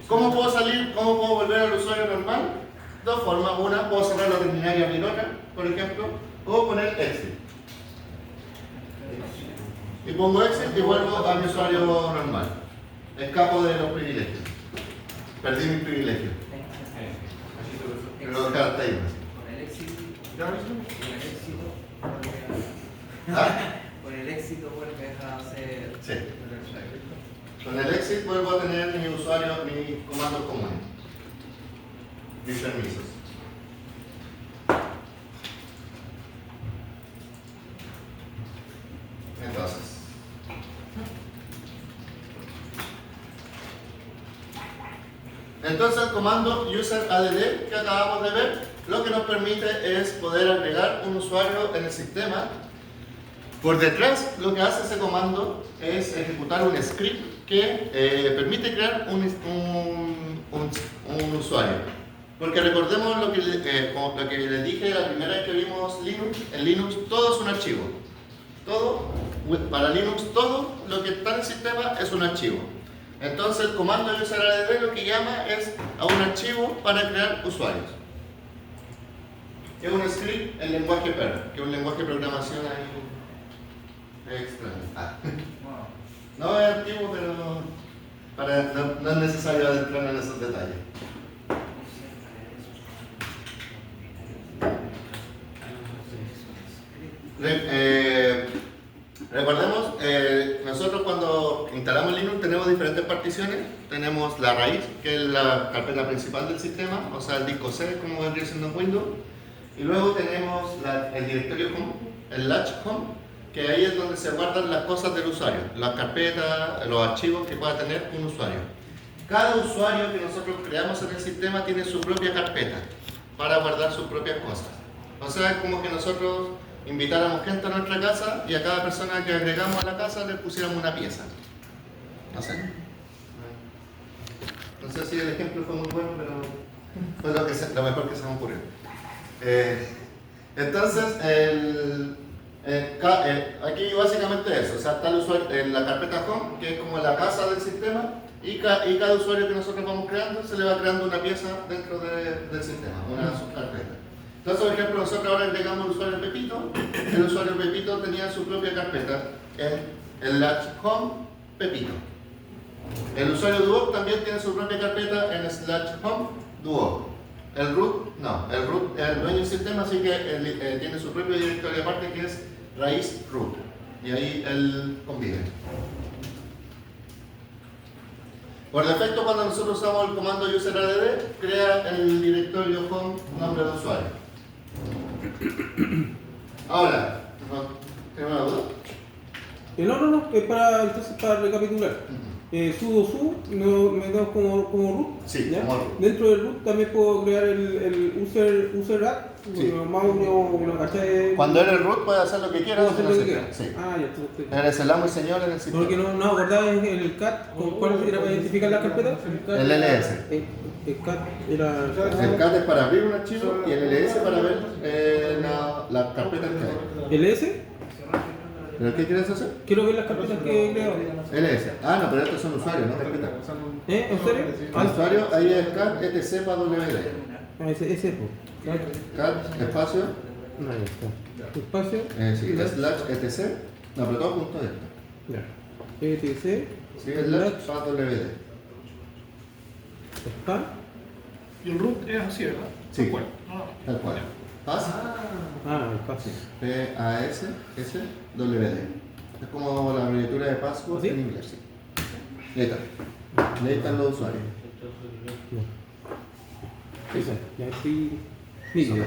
¿Cómo puedo salir? ¿Cómo puedo volver al usuario normal? Dos formas. Una, puedo cerrar la terminal y abrir otra, por ejemplo. O poner exit. Y pongo exit y vuelvo a mi usuario normal. Escapo de los privilegios. Perdí mis privilegios. Pero dejar hasta ahí. Con el éxito. Con el éxito. ¿Ah? Con el éxito vuelve a ser. Sí. Con el exit vuelvo a tener mi usuario, mis comandos comunes. Mis permisos. Entonces el comando user_add que acabamos de ver, lo que nos permite es poder agregar un usuario en el sistema. Por detrás, lo que hace ese comando es ejecutar un script que permite crear un usuario. Porque recordemos lo que les dije la primera vez que vimos Linux. En Linux todo es un archivo. Para Linux todo lo que está en el sistema es un archivo. Entonces el comando user_add lo que llama es a un archivo para crear usuarios. Es un script en lenguaje Perl, que es un lenguaje de programación ahí extraño. No es antiguo, pero no es necesario adentrarme en esos detalles. Recordemos, nosotros cuando instalamos Linux tenemos diferentes particiones. Tenemos la raíz, que es la carpeta principal del sistema, o sea el disco C, como vendría siendo en Windows. Y luego tenemos el directorio home, el latch home, que ahí es donde se guardan las cosas del usuario, las carpetas, los archivos que pueda tener un usuario. Cada usuario que nosotros creamos en el sistema tiene su propia carpeta para guardar sus propias cosas. O sea, es como que nosotros invitáramos gente a nuestra casa y a cada persona que agregamos a la casa le pusiéramos una pieza. No sé. No sé si el ejemplo fue muy bueno, pero fue lo mejor que se me ocurrió. Entonces, aquí básicamente eso. O sea, está el usuario en la carpeta home, que es como la casa del sistema, y cada usuario que nosotros vamos creando se le va creando una pieza dentro del sistema, una subcarpeta. Entonces, por ejemplo, nosotros ahora agregamos el usuario Pepito. El usuario Pepito tenía su propia carpeta en el latch home Pepito. El usuario Duo también tiene su propia carpeta en slash home Duo. El root, no, el root es el dueño del sistema, así que tiene su propio directorio aparte que es raíz root. Y ahí él convive. Por defecto, cuando nosotros usamos el comando user_add, crea el directorio home nombre de usuario. Ahora, ¿tiene una duda? No, es para recapitular. Sudo su me da como root. Sí, ¿ya? como root. Dentro del root también puedo crear el user_add, Sí. ¿cachai? Cuando eres root puedes hacer lo que quieras. Puedo hacer lo que quiera. Sí. Ah, ya estoy. Eres el amo y señor en el sistema. Porque no acordaba el cat, ¿con cuál era para identificar la carpeta? El LS. El cat era. El CAT es para abrir un archivo y el LS para ver las carpetas que hay. ¿LS? ¿Pero qué quieres hacer? Quiero ver las carpetas que he creado. LS. Ah, no, pero estos son usuarios, ¿no? Carpeta. ¿En serio? Ah, usuario, ahí es cat etc para WD. Ah, ese pues. Cat, espacio, No, ahí está. Espacio. sí, slash etc. No, pero todo junto esto. Ya. ETC. Sí, slash para WD. Está. Y el root es así, ¿verdad? Sí. Tal cual. No, Tal cual. Pas, Ah, espacio. PASWD. Es como la abreviatura de password ¿Así? en inglés. Sí. Ahí está. Ahí están los usuarios. Esa, ya estoy nítido.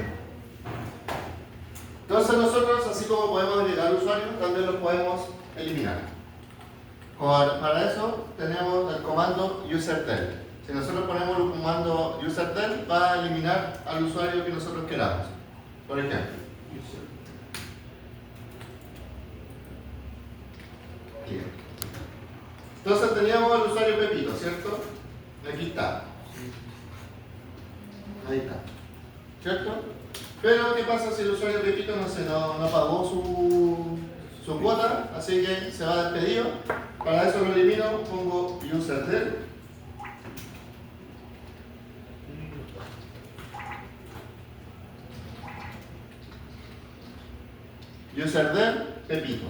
Entonces nosotros, así como podemos agregar usuarios, también los podemos eliminar. Para eso tenemos el comando usertel. Si nosotros ponemos el comando usertel, va a eliminar al usuario que nosotros queramos. Por ejemplo. Bien. Entonces teníamos el usuario Pepito, ¿cierto? Aquí está. Ahí está. ¿Cierto? Pero ¿qué pasa si el usuario Pepito no pagó su cuota? Así que se va despedido. Para eso lo elimino, pongo usertel. Userdel Pepito.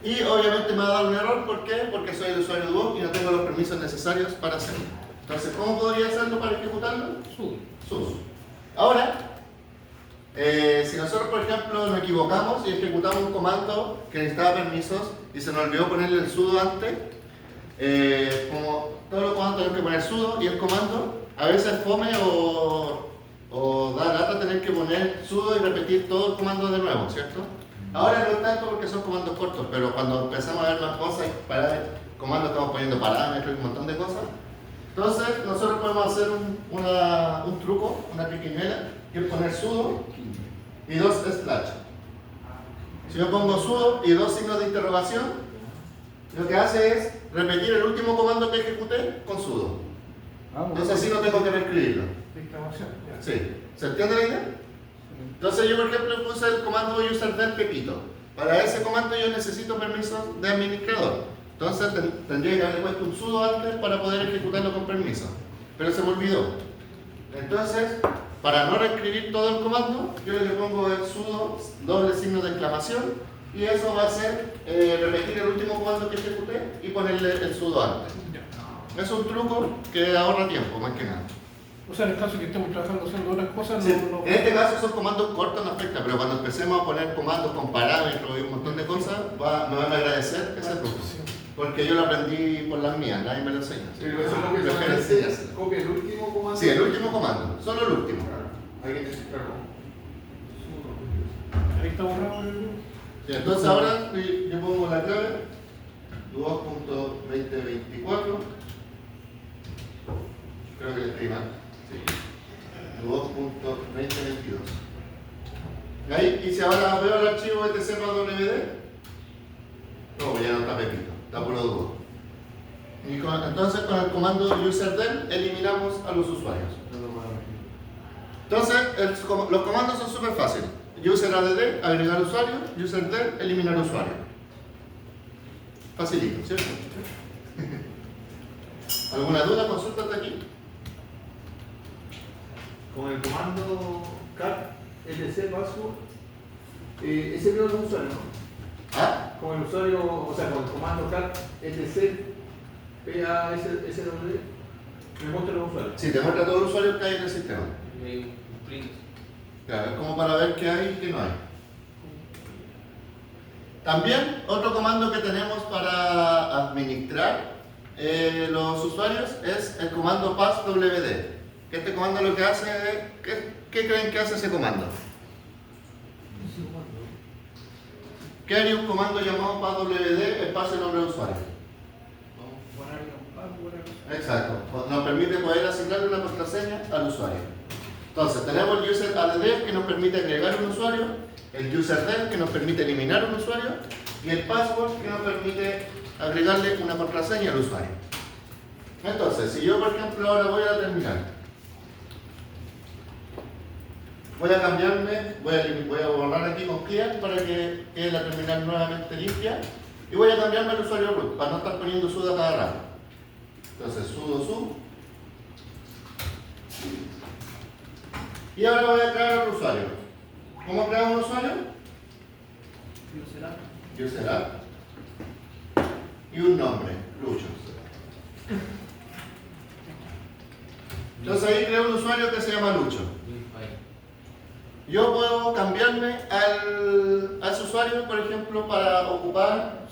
Y obviamente me ha dado un error, ¿por qué? Porque soy el usuario Duo y no tengo los permisos necesarios para hacerlo. Entonces, ¿cómo podría hacerlo para ejecutarlo? Sudo. Ahora, si nosotros, por ejemplo, nos equivocamos y ejecutamos un comando que necesitaba permisos y se nos olvidó ponerle el sudo antes, como todos los comandos tenemos que poner sudo y el comando, a veces fome o da lata tener que poner sudo y repetir todo el comando de nuevo, ¿cierto? Ahora no es tanto porque son comandos cortos, pero cuando empezamos a ver más cosas, comandos estamos poniendo parámetros y un montón de cosas. Entonces, nosotros podemos hacer un truco, una pequeñuela, que es poner sudo y dos slash. Si yo pongo sudo y dos signos de interrogación, lo que hace es repetir el último comando que ejecuté con sudo. Entonces así no tengo que reescribirlo. Exclamación, ya. Sí. ¿Se entiende la idea? Entonces yo, por ejemplo, puse el comando userdel Pepito. Para ese comando yo necesito permiso de administrador. Entonces tendría que haber puesto un sudo antes para poder ejecutarlo con permiso. Pero se me olvidó. Entonces, para no reescribir todo el comando, yo le pongo el sudo doble signo de exclamación y eso va a ser repetir el último comando que ejecuté y ponerle el sudo antes. Ya. Es un truco que ahorra tiempo, más que nada. O sea, en el caso que estemos trabajando haciendo otras cosas, Sí, no. en este caso esos comandos cortos no afectan, pero cuando empecemos a poner comandos con parámetros y un montón de cosas, me van a agradecer ese truco. Porque yo lo aprendí por las mías, nadie me lo enseña. Pero eso es lo que Prefiero solamente enseñárselo. copia el último comando. Sí, el último comando, solo el último. Hay que necesitarlo. Ahí está borrado el. Sí, entonces ahora yo pongo la clave 2.2024. Creo que le escribí mal. Sí. 2.2022. Ahí, y si ahora veo el archivo etc.wd, no, ya no está Pepito, está puro Duo. Y entonces con el comando userdel eliminamos a los usuarios. Entonces los comandos son súper fáciles. Useradd, agregar usuario, userdel, eliminar usuario. Facilito, ¿cierto? ¿Alguna duda? Consulta hasta aquí. Con el comando cat lc password, ese no es un usuario, ¿no? ¿Ah? Con el usuario, o sea, con el comando cat lc paswd, me muestra los usuarios. Sí, te muestra todos los usuarios que hay en el sistema. Claro, es como para ver qué hay y qué no hay. También otro comando que tenemos para administrar los usuarios es el comando passwd. Que este comando lo que hace es, ¿qué creen que hace ese comando? ¿Qué haría un comando llamado passwd espacio nombre de usuario? Exacto, nos permite poder asignarle una contraseña al usuario. Entonces tenemos el useradd que nos permite agregar un usuario, el userdel que nos permite eliminar un usuario y el password que nos permite agregarle una contraseña al usuario. Entonces, si yo por ejemplo ahora voy a la terminal Voy a cambiarme, voy a borrar aquí con clear para que quede la terminal nuevamente limpia. Y voy a cambiarme el usuario root para no estar poniendo sudo a cada rato. Entonces sudo su. Y ahora voy a crear otro usuario. ¿Cómo creamos un usuario? User app. Y un nombre, Lucho. Entonces ahí creo un usuario que se llama Lucho. Yo puedo cambiarme a ese usuario, por ejemplo, para ocupar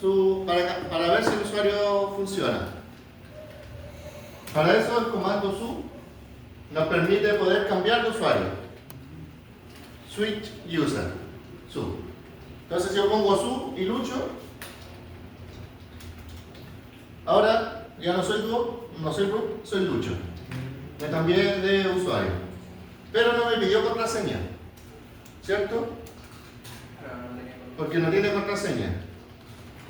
para ver si el usuario funciona. Para eso el comando su nos permite poder cambiar de usuario. Switch user, su. Entonces si yo pongo su y Lucho, ahora ya no soy Duo, no soy root, soy Lucho. Me cambié de usuario. Pero no me pidió contraseña, ¿cierto? Porque no tiene contraseña.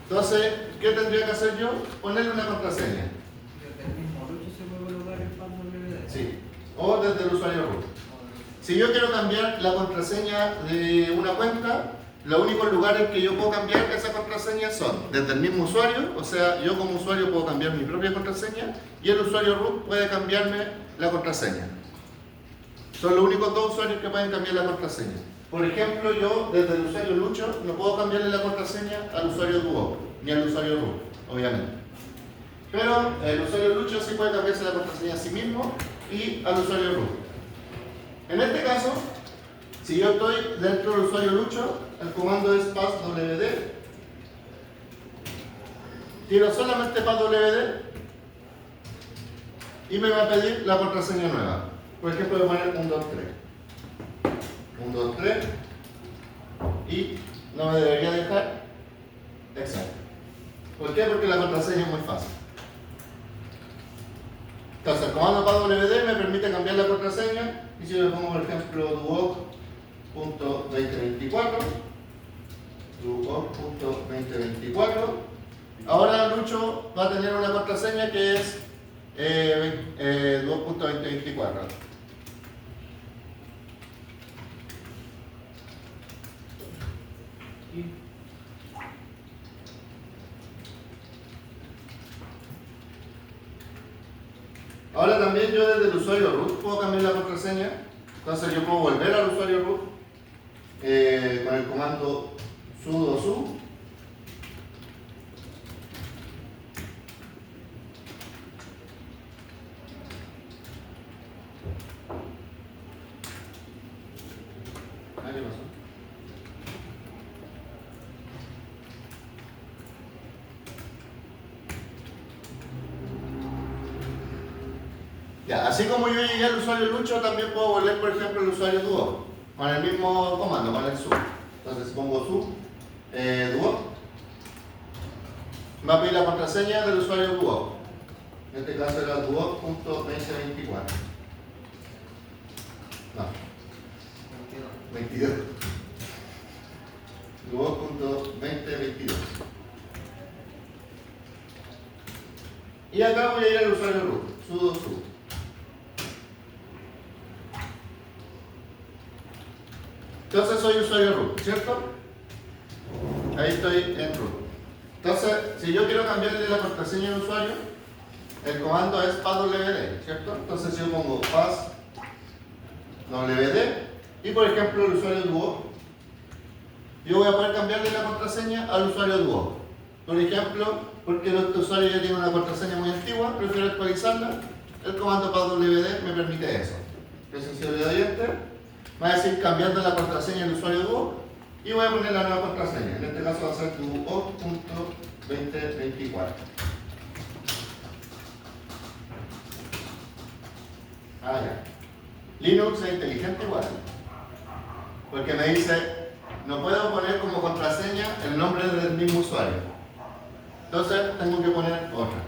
Entonces, ¿qué tendría que hacer yo? Ponerle una contraseña. Desde el mismo Lucho se puede colocar el password. Sí. O desde el usuario root. Si yo quiero cambiar la contraseña de una cuenta, los únicos lugares que yo puedo cambiar esa contraseña son desde el mismo usuario, o sea, yo como usuario puedo cambiar mi propia contraseña y el usuario root puede cambiarme la contraseña. Son los únicos dos usuarios que pueden cambiar la contraseña. Por ejemplo, yo desde el usuario Lucho no puedo cambiarle la contraseña al usuario Duo, ni al usuario root, obviamente. Pero el usuario Lucho sí puede cambiarse la contraseña a sí mismo y al usuario root. En este caso, si yo estoy dentro del usuario Lucho, el comando es passwd. Tiro solamente passwd y me va a pedir la contraseña nueva. Por ejemplo, voy a poner 123. 123 y no me debería dejar exacto. ¿Por qué? Porque la contraseña es muy fácil. Entonces, el comando passwd me permite cambiar la contraseña y si yo le pongo, por ejemplo, duo.2024, ahora Lucho va a tener una contraseña que es duo.2024. Ahora también yo desde el usuario root puedo cambiar la contraseña. Entonces yo puedo volver al usuario root con el comando sudo su. ¿Qué pasó? Ya, así como yo llegué al usuario Lucho, también puedo volver, por ejemplo, al usuario Duo, con el mismo comando, con el su. Entonces pongo su, Duo, me va a pedir la contraseña del usuario Duo. En este caso era duo.2024. No, 22. Duo.2022. Y acá voy a ir al usuario root, sudo su. Entonces soy usuario root, ¿cierto? Ahí estoy en root. Entonces, si yo quiero cambiarle la contraseña al usuario, el comando es passwd, ¿cierto? Entonces si yo pongo passwd y por ejemplo el usuario Duo, yo voy a poder cambiarle la contraseña al usuario Duo. Por ejemplo, porque el usuario ya tiene una contraseña muy antigua, prefiero actualizarla, el comando passwd me permite eso. Entonces si yo le doy enter, va a decir cambiando la contraseña del usuario Duo y voy a poner la nueva contraseña. En este caso va a ser duo.2024. Ah, ya. Linux es inteligente igual. Porque me dice, no puedo poner como contraseña el nombre del mismo usuario. Entonces tengo que poner otra.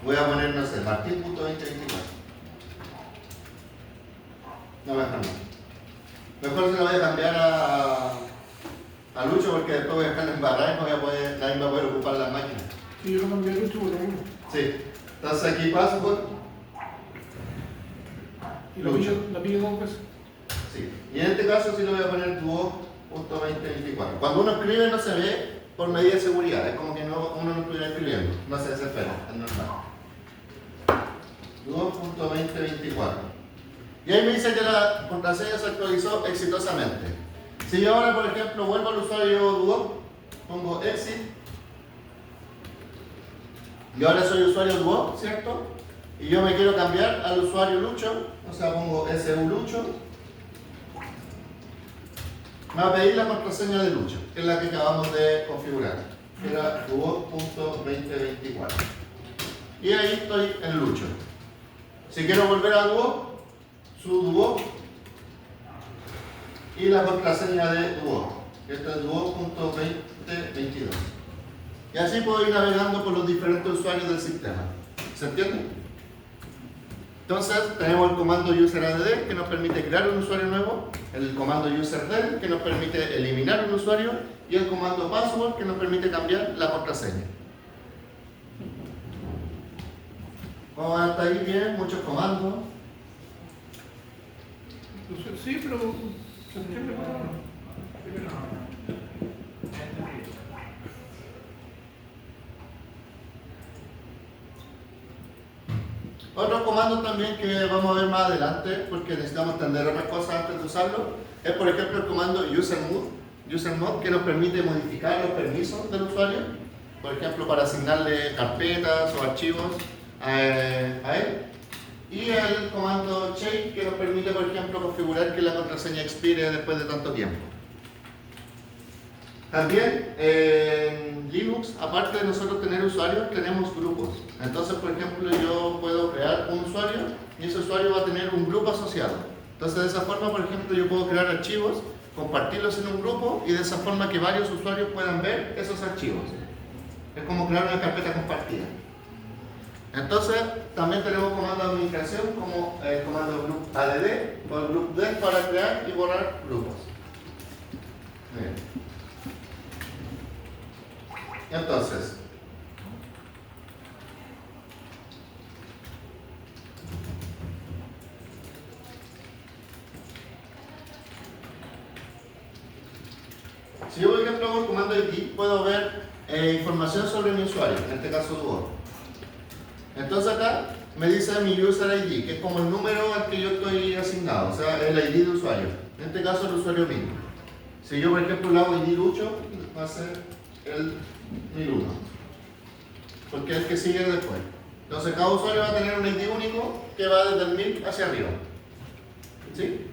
Voy a poner, no sé, Martín.2024. No me dejan. Mejor se lo voy a cambiar a Lucho porque después voy a dejarlo embarrado y no voy a poder, nadie va a poder ocupar las máquinas. Sí, yo lo cambié Lucho por lo mismo. Sí. Entonces aquí password Y Lucho. la pide 2 veces. Sí. Y en este caso sí lo voy a poner duo.2024. Cuando uno escribe no se ve por medida de seguridad, es como que uno no estuviera escribiendo, no se desespera, es normal. Duo.2024. Y ahí me dice que la contraseña se actualizó exitosamente. Si yo ahora, por ejemplo, vuelvo al usuario Duo, pongo exit, y ahora soy usuario Duo, ¿cierto? Y yo me quiero cambiar al usuario Lucho, o sea, pongo su Lucho. Me va a pedir la contraseña de Lucho, que es la que acabamos de configurar, que era Duo.2024. Y ahí estoy en Lucho. Si quiero volver a Duo, su Duo y la contraseña de Duo. Esto es Duo.2022. Y así puedo ir navegando por los diferentes usuarios del sistema. ¿Se entiende? Entonces tenemos el comando useradd que nos permite crear un usuario nuevo, el comando userdel que nos permite eliminar un usuario y el comando password que nos permite cambiar la contraseña. ¿Cómo van hasta ahí? Bien, muchos comandos. Sí, pero se entiende por ahora. Otros comandos también que vamos a ver más adelante, porque necesitamos entender otras cosas antes de usarlo, es por ejemplo el comando usermod que nos permite modificar los permisos del usuario, por ejemplo para asignarle carpetas o archivos a él. Y el comando change que nos permite, por ejemplo, configurar que la contraseña expire después de tanto tiempo. También en Linux, aparte de nosotros tener usuarios, tenemos grupos. Entonces, por ejemplo, yo puedo crear un usuario y ese usuario va a tener un grupo asociado. Entonces, de esa forma, por ejemplo, yo puedo crear archivos, compartirlos en un grupo y de esa forma que varios usuarios puedan ver esos archivos. Es como crear una carpeta compartida. Entonces, también tenemos comando de administración como el comando group add o el group del para crear y borrar grupos. Bien. Entonces, si yo, por ejemplo, hago el comando ID, puedo ver información sobre mi usuario, en este caso Duo. Entonces acá me dice mi user ID, que es como el número al que yo estoy asignado, o sea, el ID de usuario. En este caso el usuario mismo. Si yo, por ejemplo, le hago ID Lucho, va a ser el 1001, porque es el que sigue después. Entonces cada usuario va a tener un ID único que va desde el 1000 hacia arriba. ¿Sí?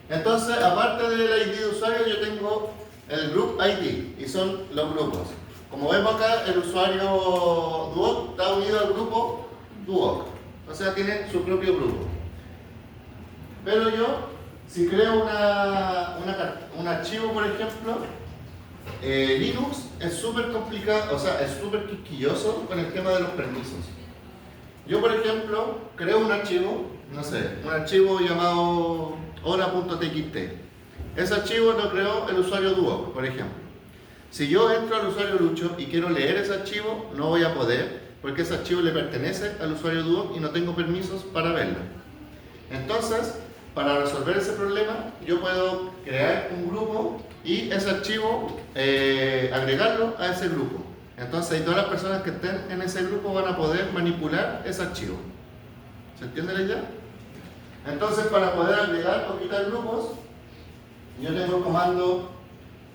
Entonces, aparte del ID de usuario, yo tengo el Group ID, y son los grupos. Como vemos acá, el usuario Duo está unido al grupo Duo, o sea, tiene su propio grupo. Pero yo, si creo un archivo, por ejemplo, Linux es súper complicado, o sea, es súper quisquilloso con el tema de los permisos. Yo, por ejemplo, creo un archivo, no sé, un archivo llamado hora.txt. Ese archivo lo creó el usuario Duo, por ejemplo. Si yo entro al usuario Lucho y quiero leer ese archivo, no voy a poder, porque ese archivo le pertenece al usuario Duo y no tengo permisos para verlo. Entonces, para resolver ese problema, yo puedo crear un grupo y ese archivo agregarlo a ese grupo. Entonces, todas las personas que estén en ese grupo van a poder manipular ese archivo. ¿Se entiende la idea? Entonces, para poder agregar o quitar grupos, yo tengo el comando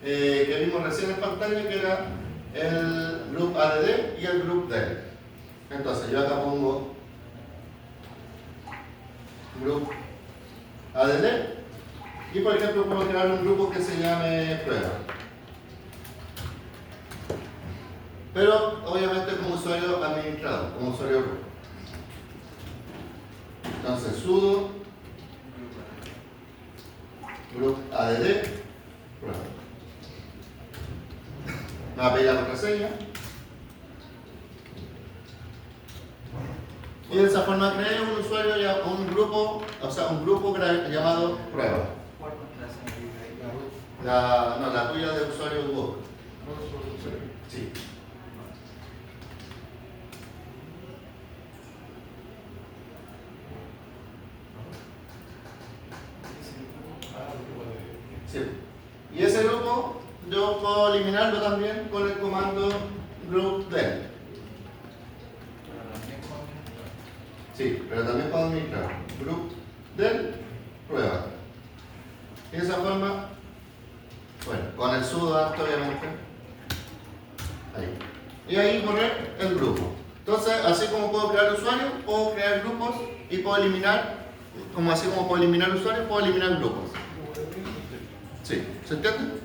que vimos recién en pantalla, que era el group add y el group del. Entonces, yo acá pongo group add y, por ejemplo, puedo crear un grupo que se llame prueba. Pero, obviamente, como usuario administrador, como usuario root. Entonces, sudo group add prueba. Me va a pedir la contraseña. Y de esa forma creé un usuario, un grupo, o sea, un grupo llamado prueba. ¿Cuál contraseña? La tuya de usuario Duo. Sí. Sí. Y ese grupo yo puedo eliminarlo también con el comando group del. Sí, pero también puedo administrar group del prueba. Y de esa forma, bueno, con el sudo antes obviamente. Ahí. Y ahí correr el grupo. Entonces, así como puedo crear usuarios, puedo crear grupos y puedo eliminar, como así como puedo eliminar usuarios, puedo eliminar grupos. Sí, ¿se entiende?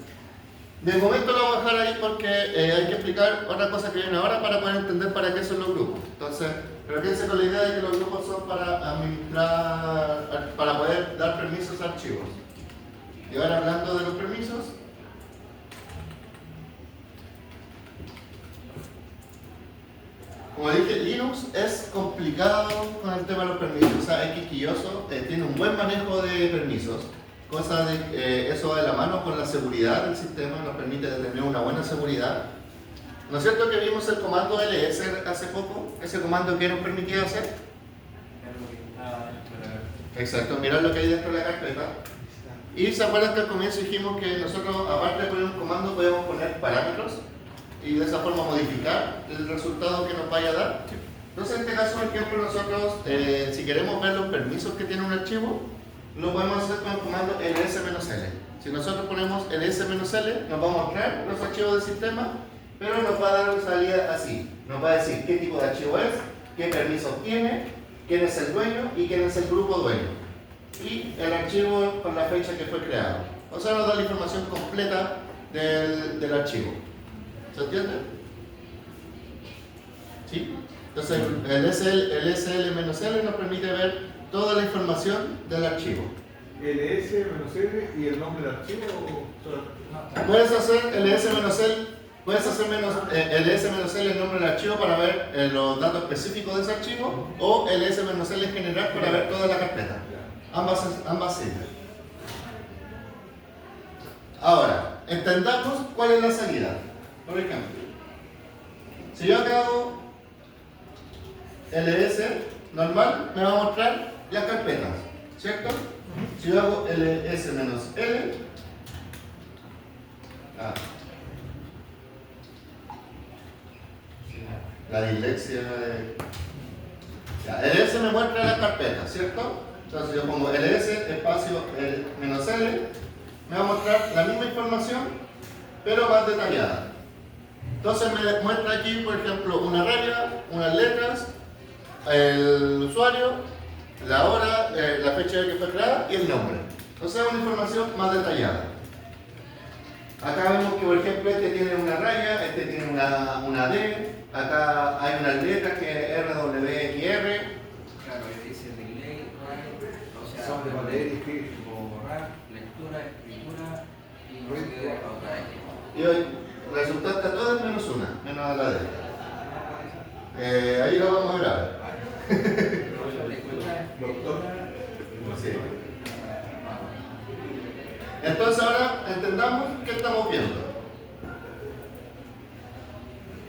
De momento lo voy a dejar ahí porque hay que explicar otra cosa que viene ahora para poder entender para qué son los grupos. Entonces, pero quédense con la idea de que los grupos son para administrar, para poder dar permisos a archivos. Y ahora hablando de los permisos, como dije, Linux es complicado con el tema de los permisos, o sea, es quisquilloso, tiene un buen manejo de permisos, cosa de eso va de la mano con la seguridad del sistema, nos permite tener una buena seguridad. ¿No es cierto que vimos el comando ls hace poco? Ese comando que nos permitía hacer. Exacto, mirar lo que hay dentro de la carpeta. Y se acuerdan que al comienzo dijimos que nosotros, aparte de poner un comando, podemos poner parámetros y de esa forma modificar el resultado que nos vaya a dar. Entonces, en este caso, por ejemplo, nosotros, si queremos ver los permisos que tiene un archivo, lo podemos hacer con el comando ls-l. Si nosotros ponemos ls-l, nos va a mostrar los archivos del sistema, pero nos va a dar una salida así. Nos va a decir qué tipo de archivo es, qué permisos tiene, quién es el dueño y quién es el grupo dueño. Y el archivo con la fecha que fue creado. O sea, nos da la información completa del archivo. ¿Se entiende? ¿Sí? Entonces, el SL-L nos permite ver toda la información del archivo. ls-l y el nombre del archivo Puedes hacer ls-l, puedes hacer ls-l el nombre del archivo para ver los datos específicos de ese archivo, o ls-l en general para ver toda la carpeta. Ambas sirven. Ahora, entendamos cuál es la salida. Por ejemplo, si yo hago ls normal, me va a mostrar las carpetas, ¿cierto? Si yo hago ls-l, la dislexia ls me muestra las carpetas, ¿cierto? Entonces yo pongo ls espacio -l, me va a mostrar la misma información, pero más detallada. Entonces me muestra aquí, por ejemplo, una regla, unas letras, el usuario, la hora, la fecha de que fue creada y el nombre. Entonces es una información más detallada. Acá vemos que, por ejemplo, este tiene una raya, este tiene una D, acá hay unas letras que es RWXR. Claro, dice delay, o sea, son de leer y escribir. borrar, lectura, escritura y no sé qué otra X. Y hoy resultante a todas menos una, menos a la D. Ahí lo vamos a ver. Lectura, Doctor. Sí. Entonces ahora entendamos qué estamos viendo.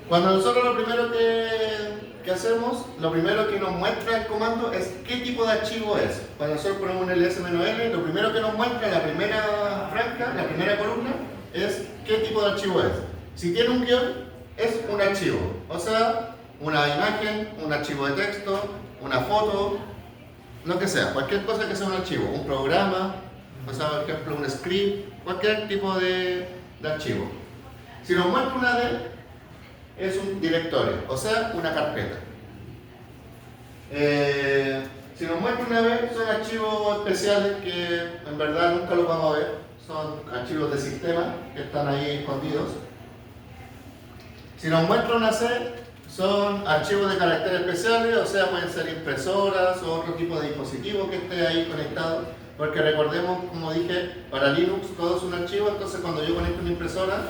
Cuando nosotros lo primero que hacemos, lo primero que nos muestra el comando es qué tipo de archivo es. Cuando nosotros ponemos un ls-l, lo primero que nos muestra en la primera franja, la primera columna, es qué tipo de archivo es. Si tiene un guión, es un archivo. O sea, una imagen, un archivo de texto, una foto, lo que sea, cualquier cosa que sea un archivo, un programa, o sea, por ejemplo, un script, cualquier tipo de archivo. Si nos muestra una D, es un directorio, o sea, una carpeta. Si nos muestra una B, son archivos especiales que en verdad nunca los vamos a ver, son archivos de sistema que están ahí escondidos. Si nos muestra una C, son archivos de caracteres especiales, o sea, pueden ser impresoras o otro tipo de dispositivo que esté ahí conectado, porque recordemos, como dije, para Linux todo es un archivo, entonces cuando yo conecto una impresora,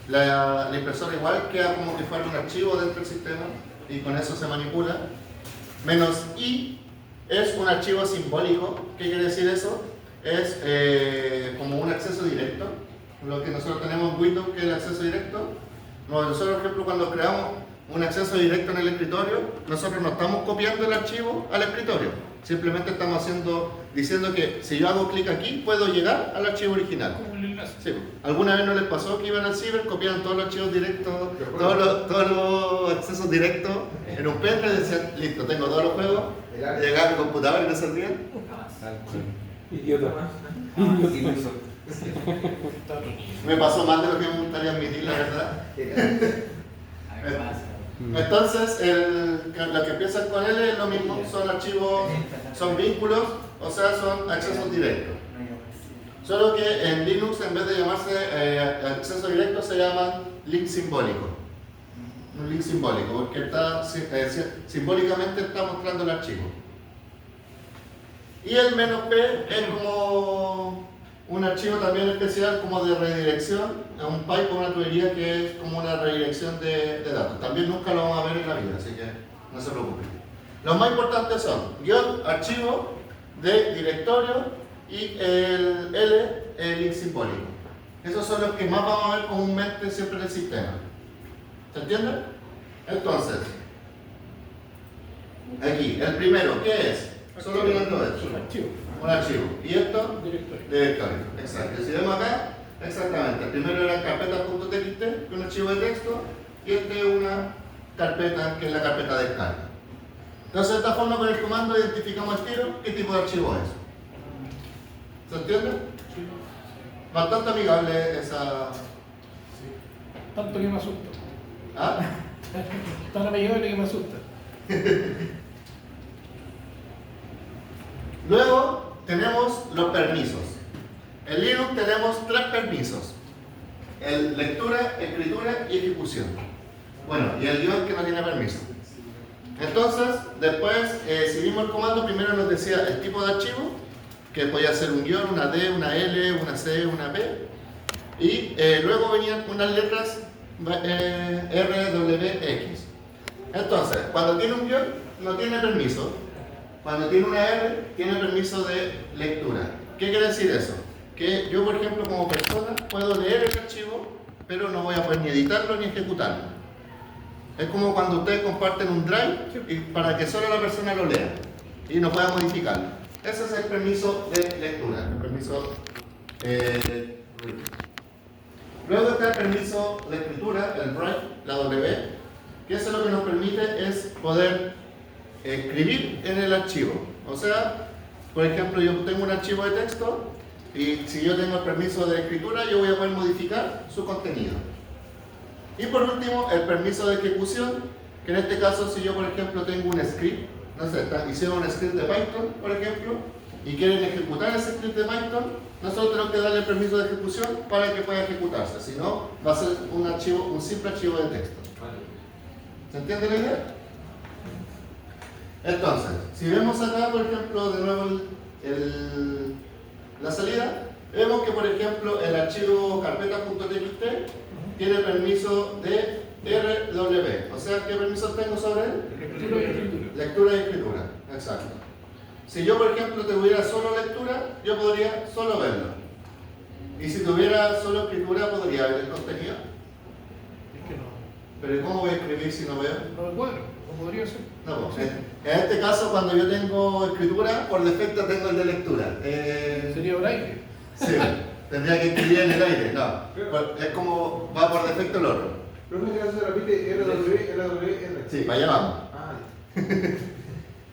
la impresora igual queda como que fuera un archivo dentro del sistema y con eso se manipula. Menos "i" es un archivo simbólico. ¿Qué quiere decir eso? Es como un acceso directo, lo que nosotros tenemos en Windows, que es el acceso directo. Nosotros, por ejemplo, cuando creamos un acceso directo en el escritorio, nosotros no estamos copiando el archivo al escritorio. Simplemente estamos diciendo que si yo hago clic aquí, puedo llegar al archivo original. Como el enlace. Sí. ¿Alguna vez no les pasó que iban al ciber, copiaban todos los archivos directos, todos los accesos directos en un pendrive y decían, listo, tengo todos los juegos, llegaba a mi computador y no servían? Idiota. Me pasó más de lo que me gustaría admitir, la verdad. Entonces, lo que empiezan con L es lo mismo, son archivos, son vínculos, o sea, son accesos directos. Solo que en Linux, en vez de llamarse acceso directo, se llaman link simbólico. Un link simbólico, porque simbólicamente está mostrando el archivo. Y el "-p" es como un archivo también especial como de redirección a un pipe o una tubería que es como una redirección de datos. También nunca lo vamos a ver en la vida, así que no se preocupen. Los más importantes son guión, archivo, de directorio y el L, el link simbólico. Esos son los que más vamos a ver comúnmente siempre en el sistema. ¿Se entiende? Entonces, aquí, el primero, ¿qué es? Solo mirando esto. Un archivo. Un archivo. ¿Y esto? Directorio. Directorio. Exacto. Si vemos acá, exactamente. El primero era carpeta.txt, que es un archivo de texto, y este es una carpeta que es la carpeta de descarga. Entonces, de esta forma, con el comando identificamos al tiro qué tipo de archivo es. ¿Se entiende? Bastante amigable esa. Tanto que me asusta. ¿Ah? Tan amigable que me asusta. Luego tenemos los permisos. En Linux tenemos 3 permisos: el lectura, escritura y ejecución. Bueno, y el guión que no tiene permiso. Entonces, después, si vimos el comando, primero nos decía el tipo de archivo, que podía ser un guión, una D, una L, una C, una P, y luego venían unas letras R, W, X. Entonces, cuando tiene un guión, no tiene permiso. Cuando tiene una R, tiene permiso de lectura. ¿Qué quiere decir eso? Que yo, por ejemplo, como persona, puedo leer el archivo, pero no voy a poder ni editarlo ni ejecutarlo. Es como cuando ustedes comparten un drive y para que solo la persona lo lea y no pueda modificarlo. Ese es el permiso de lectura, el permiso Luego está el permiso de escritura, el write, la W, que eso lo que nos permite es poder escribir en el archivo. O sea, por ejemplo, yo tengo un archivo de texto y si yo tengo el permiso de escritura, yo voy a poder modificar su contenido. Y por último, el permiso de ejecución, que en este caso, si yo, por ejemplo, tengo un script, no sé, hicieron un script de Python, por ejemplo, y quieren ejecutar ese script de Python, nosotros tenemos que darle el permiso de ejecución para que pueda ejecutarse. Si no, va a ser un simple archivo de texto. ¿Se entiende la idea? Entonces, si vemos acá, por ejemplo, de nuevo la salida, vemos que, por ejemplo, el archivo carpeta.txt tiene permiso de RW. O sea, ¿qué permiso tengo sobre él? Lectura y escritura. Lectura y escritura, exacto. Si yo, por ejemplo, tuviera solo lectura, yo podría solo verlo. Y si tuviera solo escritura, podría ver el contenido. Es que no. Pero ¿cómo voy a escribir si no veo? No me cuadro, no podría ser. No, pues, en este caso, cuando yo tengo escritura, por defecto tengo el de lectura. Sería braille. Sí, tendría que escribir en el aire, no. Es como va por defecto el otro. Pero en este caso se repite RW. Sí, para allá vamos. Ah,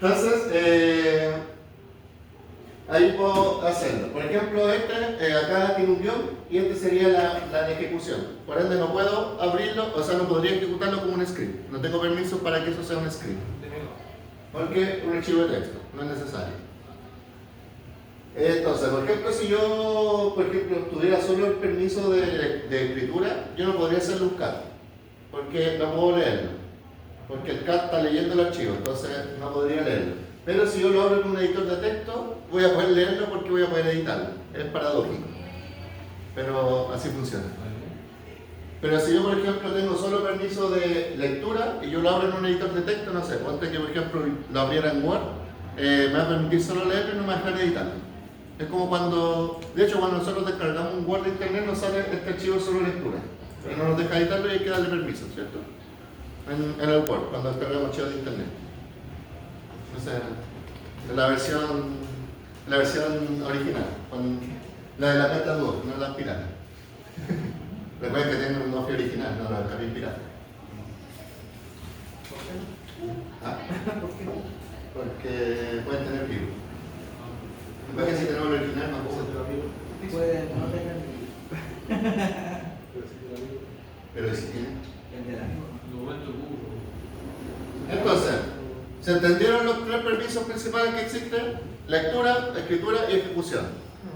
Entonces, ahí puedo hacerlo. Por ejemplo, acá tiene un guión y este sería la de ejecución. Por ende, no puedo abrirlo, o sea, no podría ejecutarlo como un script. No tengo permiso para que eso sea un script. Porque es un archivo de texto, no es necesario. Entonces, por ejemplo, si yo, tuviera solo el permiso de escritura, yo no podría hacerle un cat, porque no puedo leerlo. Porque el cat está leyendo el archivo, entonces no podría leerlo. Pero si yo lo abro en un editor de texto, voy a poder leerlo porque voy a poder editarlo. Es paradójico. Pero así funciona. Pero si yo, por ejemplo, tengo solo permiso de lectura y yo lo abro en un editor de texto, no sé, ponte que, por ejemplo, lo abriera en Word, me va a permitir solo leerlo y no me va a dejar editarlo. Es como cuando, de hecho, cuando nosotros descargamos un Word de internet, nos sale este archivo solo lectura. Pero no nos deja editarlo y hay que darle permiso, ¿cierto? en el Word, cuando descargamos archivos de internet. Entonces, la versión original, la de la beta 2, no la pirata. Recuerden que tienen un Office original, no la descargué pirata. ¿Ah? Porque pueden tener virus. Después que si tenemos el original, no puedo. Puede no tener ni Pero si tienen. el del amigo. Entonces, ¿se entendieron los tres permisos principales que existen? Lectura, escritura y ejecución.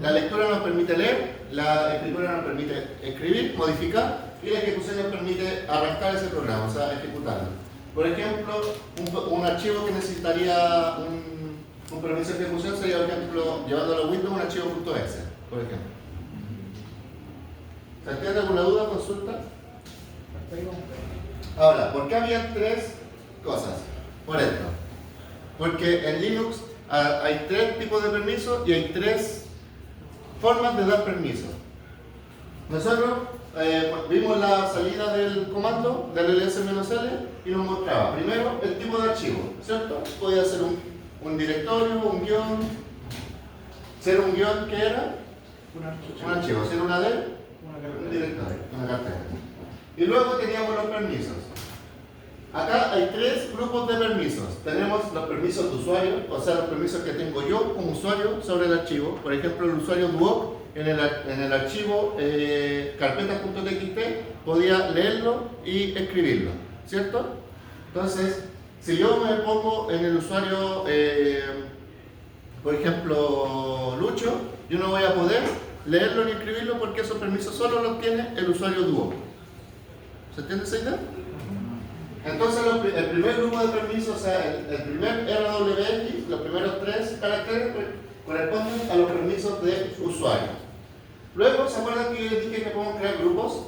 La lectura nos permite leer, la escritura nos permite escribir, modificar y la ejecución nos permite arrancar ese programa, o sea, ejecutarlo. Por ejemplo, un archivo que necesitaría un permiso de ejecución sería, por ejemplo, llevándolo a Windows, un archivo .exe, por ejemplo. ¿Se entiende alguna duda? Consulta. Ahora, ¿por qué había tres cosas? Por esto. Porque en Linux hay tres tipos de permisos y hay tres formas de dar permisos. Nosotros vimos la salida del comando del ls-l y nos mostraba primero el tipo de archivo, ¿cierto? Podía ser un directorio, un guión, ser un guión que era un archivo, ser una D, un directorio, una carpeta. Y luego teníamos los permisos. Acá hay tres grupos de permisos. Tenemos los permisos de usuario, o sea, los permisos que tengo yo como usuario sobre el archivo. Por ejemplo, el usuario duoc en el archivo carpetas.txt podía leerlo y escribirlo, ¿cierto? Entonces, si yo me pongo en el usuario, por ejemplo, Lucho, yo no voy a poder leerlo ni escribirlo porque esos permisos solo los tiene el usuario duoc. ¿Se entiende esa idea? Entonces el primer grupo de permisos, o sea, el primer RWX, los primeros tres caracteres corresponden a los permisos de usuario. Luego, ¿se acuerdan que yo les dije que podemos crear grupos?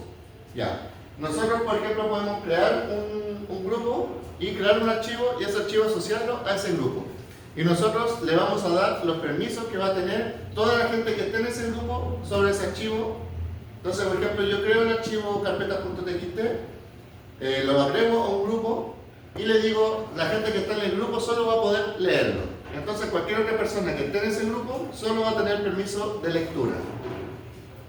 Ya. Nosotros, por ejemplo, podemos crear un grupo y crear un archivo y ese archivo asociarlo a ese grupo. Y nosotros le vamos a dar los permisos que va a tener toda la gente que esté en ese grupo sobre ese archivo. Entonces, por ejemplo, yo creo el archivo carpetas.txt, lo agrego a un grupo y le digo, la gente que está en el grupo solo va a poder leerlo. Entonces cualquier otra persona que esté en ese grupo solo va a tener permiso de lectura.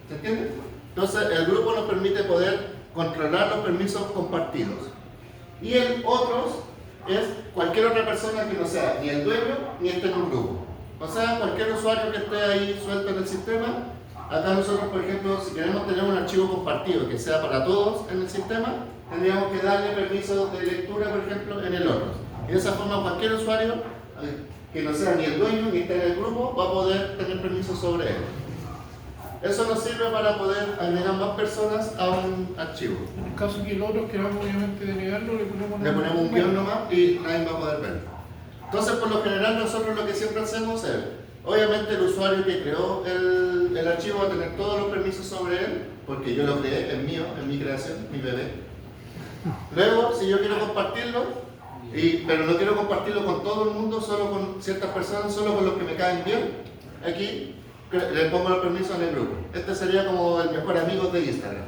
¿Se entiende? Entonces el grupo nos permite poder controlar los permisos compartidos. Y el otros es cualquier otra persona que no sea ni el dueño ni esté en un grupo. O sea, cualquier usuario que esté ahí suelto en el sistema. Acá nosotros, por ejemplo, si queremos tener un archivo compartido que sea para todos en el sistema, tendríamos que darle permiso de lectura, por ejemplo, en el otro. Y de esa forma cualquier usuario que no sea ni el dueño ni esté en el grupo va a poder tener permiso sobre él. Eso nos sirve para poder agregar más personas a un archivo. En el caso que el otro queramos obviamente denegarlo, le ponemos Un guión nomás y nadie va a poder verlo. Entonces, por lo general, nosotros lo que siempre hacemos es, obviamente el usuario que creó el archivo va a tener todos los permisos sobre él, porque yo lo creé, es mío, es mi creación, mi bebé. Luego, si yo quiero compartirlo, pero no quiero compartirlo con todo el mundo, solo con ciertas personas, solo con los que me caen bien, aquí le pongo los permisos en el grupo. Este sería como el mejor amigo de Instagram.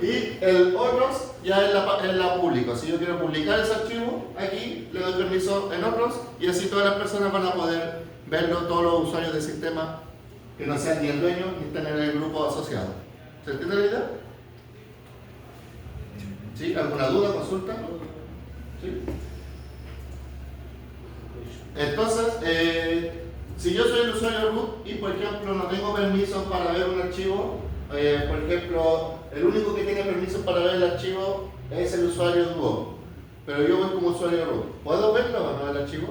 Y el otros ya es la público. Si yo quiero publicar ese archivo, aquí le doy permiso en otros y así todas las personas van a poder verlo, todos los usuarios del sistema que no sean ni el dueño ni estén en el grupo asociado. ¿Se entiende la idea? ¿Sí? ¿Alguna duda? ¿Consulta? ¿Sí? Entonces, si yo soy el usuario root y por ejemplo no tengo permiso para ver un archivo, por ejemplo, el único que tiene permiso para ver el archivo es el usuario duoc, pero yo voy como usuario root. ¿Puedo verlo o no el archivo?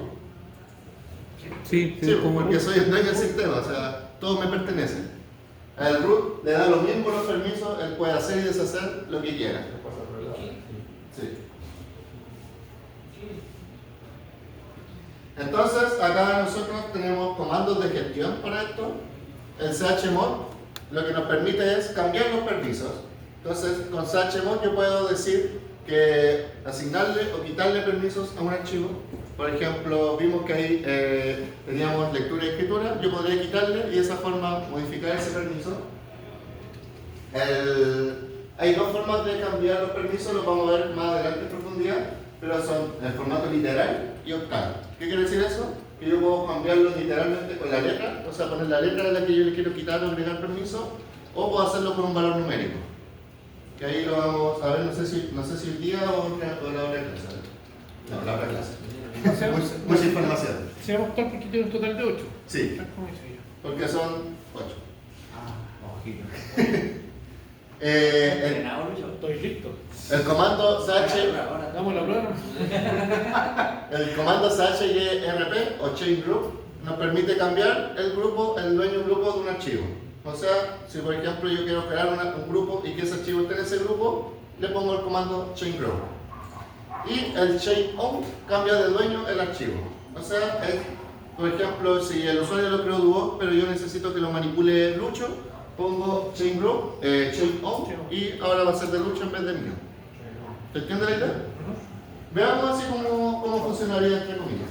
Sí, Sí, como porque soy el dueño del sistema, o sea, todo me pertenece. Al root le da lo mismo los permisos, él puede hacer y deshacer lo que quiera. Sí. Entonces, acá nosotros tenemos comandos de gestión para esto. El chmod lo que nos permite es cambiar los permisos. Entonces, con chmod yo puedo decir que asignarle o quitarle permisos a un archivo. Por ejemplo, vimos que ahí teníamos lectura y escritura. Yo podría quitarle y de esa forma modificar ese permiso. Hay dos formas de cambiar los permisos, los vamos a ver más adelante en profundidad, pero son el formato literal y octal. ¿Qué quiere decir eso? Que yo puedo cambiarlo literalmente con la letra, o sea, poner la letra de la que yo le quiero quitar o agregar permiso, o puedo hacerlo con un valor numérico. Que ahí lo vamos a ver, no sé si hoy día o la otra clase. No, la otra clase. Mucha información. Se va a optar porque tiene un total de 8. Sí, ¿Cómo dice ella? porque son 8. Ah, ojito. Entrenado, Lucho. Estoy listo. El comando ch, Ahora, Damos la prueba. el comando chgrp o chain group nos permite cambiar el grupo, el dueño grupo de un archivo. O sea, si por ejemplo yo quiero crear un grupo y que ese archivo esté en ese grupo, le pongo el comando chain group. Y el chain on cambia de dueño el archivo. O sea, por ejemplo, si el usuario lo creó Duo, pero yo necesito que lo manipule Lucho, pongo chain group, chain on, y ahora va a ser de Lucho en vez de mío. ¿Se entiende la idea? Veamos así cómo funcionaría entre comillas.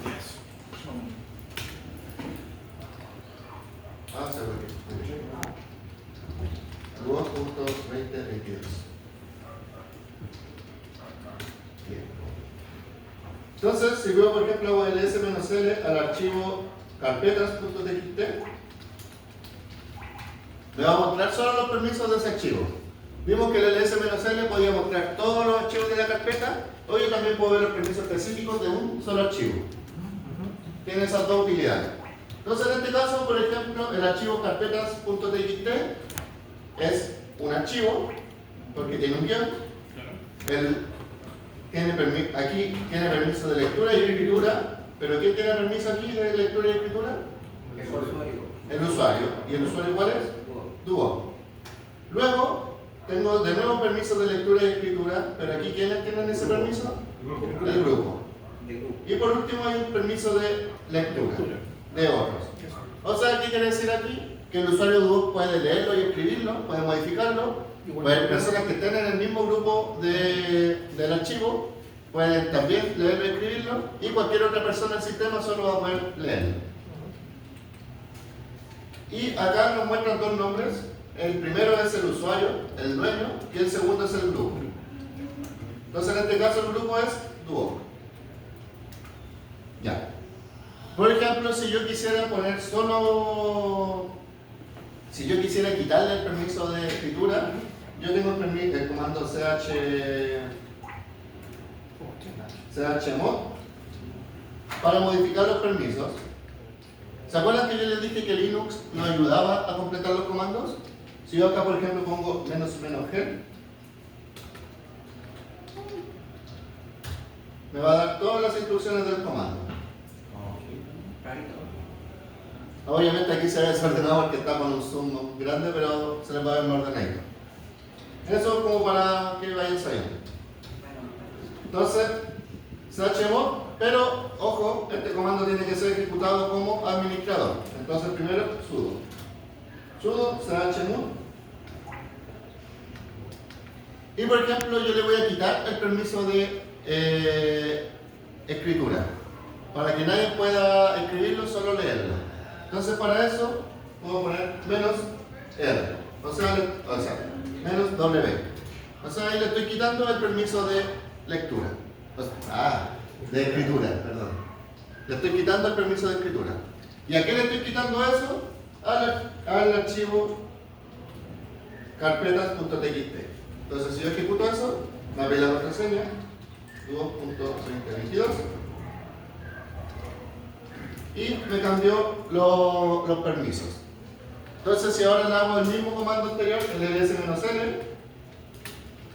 Vamos a ver. Duo.2022. Bien. Entonces, si veo por ejemplo hago ls-l al archivo carpetas.txt, me va a mostrar solo los permisos de ese archivo. Vimos que el ls-l podía mostrar todos los archivos de la carpeta, o yo también puedo ver los permisos específicos de un solo archivo. Tiene esas dos utilidades. Entonces, en este caso, por ejemplo, el archivo carpetas.txt es un archivo, porque tiene un guión. Aquí tiene permiso de lectura y escritura, pero ¿quién tiene permiso aquí de lectura y escritura? el usuario. El usuario. ¿Y el usuario cuál es? Duo. Luego, tengo de nuevo permiso de lectura y escritura, pero aquí ¿quiénes tienen ese permiso? El grupo. De grupo. Y por último hay un permiso de lectura, de otros. O sea, ¿qué quiere decir aquí? Que el usuario Duo puede leerlo y escribirlo, puede modificarlo. Pues personas que estén en el mismo grupo del archivo pueden también leerlo y escribirlo, y cualquier otra persona del sistema solo va a poder leerlo. Y acá nos muestran dos nombres. El primero es el usuario, el dueño, y el segundo es el grupo. Entonces en este caso el grupo es Duo. Ya. Por ejemplo, si yo quisiera poner solo... Si yo quisiera quitarle el permiso de escritura, yo tengo el comando chmod para modificar los permisos. ¿Se acuerdan que yo les dije que Linux nos ayudaba a completar los comandos? Si yo acá, por ejemplo, pongo -g, me va a dar todas las instrucciones del comando. Obviamente aquí se ve desordenado porque está con un zoom grande, pero se les va a ver más ordenadito. Eso es como para que vayan sabiendo. Entonces, chmod, pero ojo, este comando tiene que ser ejecutado como administrador. Entonces primero sudo chmod. Y por ejemplo yo le voy a quitar el permiso de escritura, para que nadie pueda escribirlo, solo leerlo. Entonces para eso puedo poner -r, o sea -w. O sea, ahí le estoy quitando el permiso de lectura. De escritura, perdón. Le estoy quitando el permiso de escritura. ¿Y a qué le estoy quitando eso? Al archivo carpetas.txt. Entonces, si yo ejecuto eso, me abre la contraseña, duo.2022, y me cambió los permisos. Entonces, si ahora le hago el mismo comando anterior, el ls-l,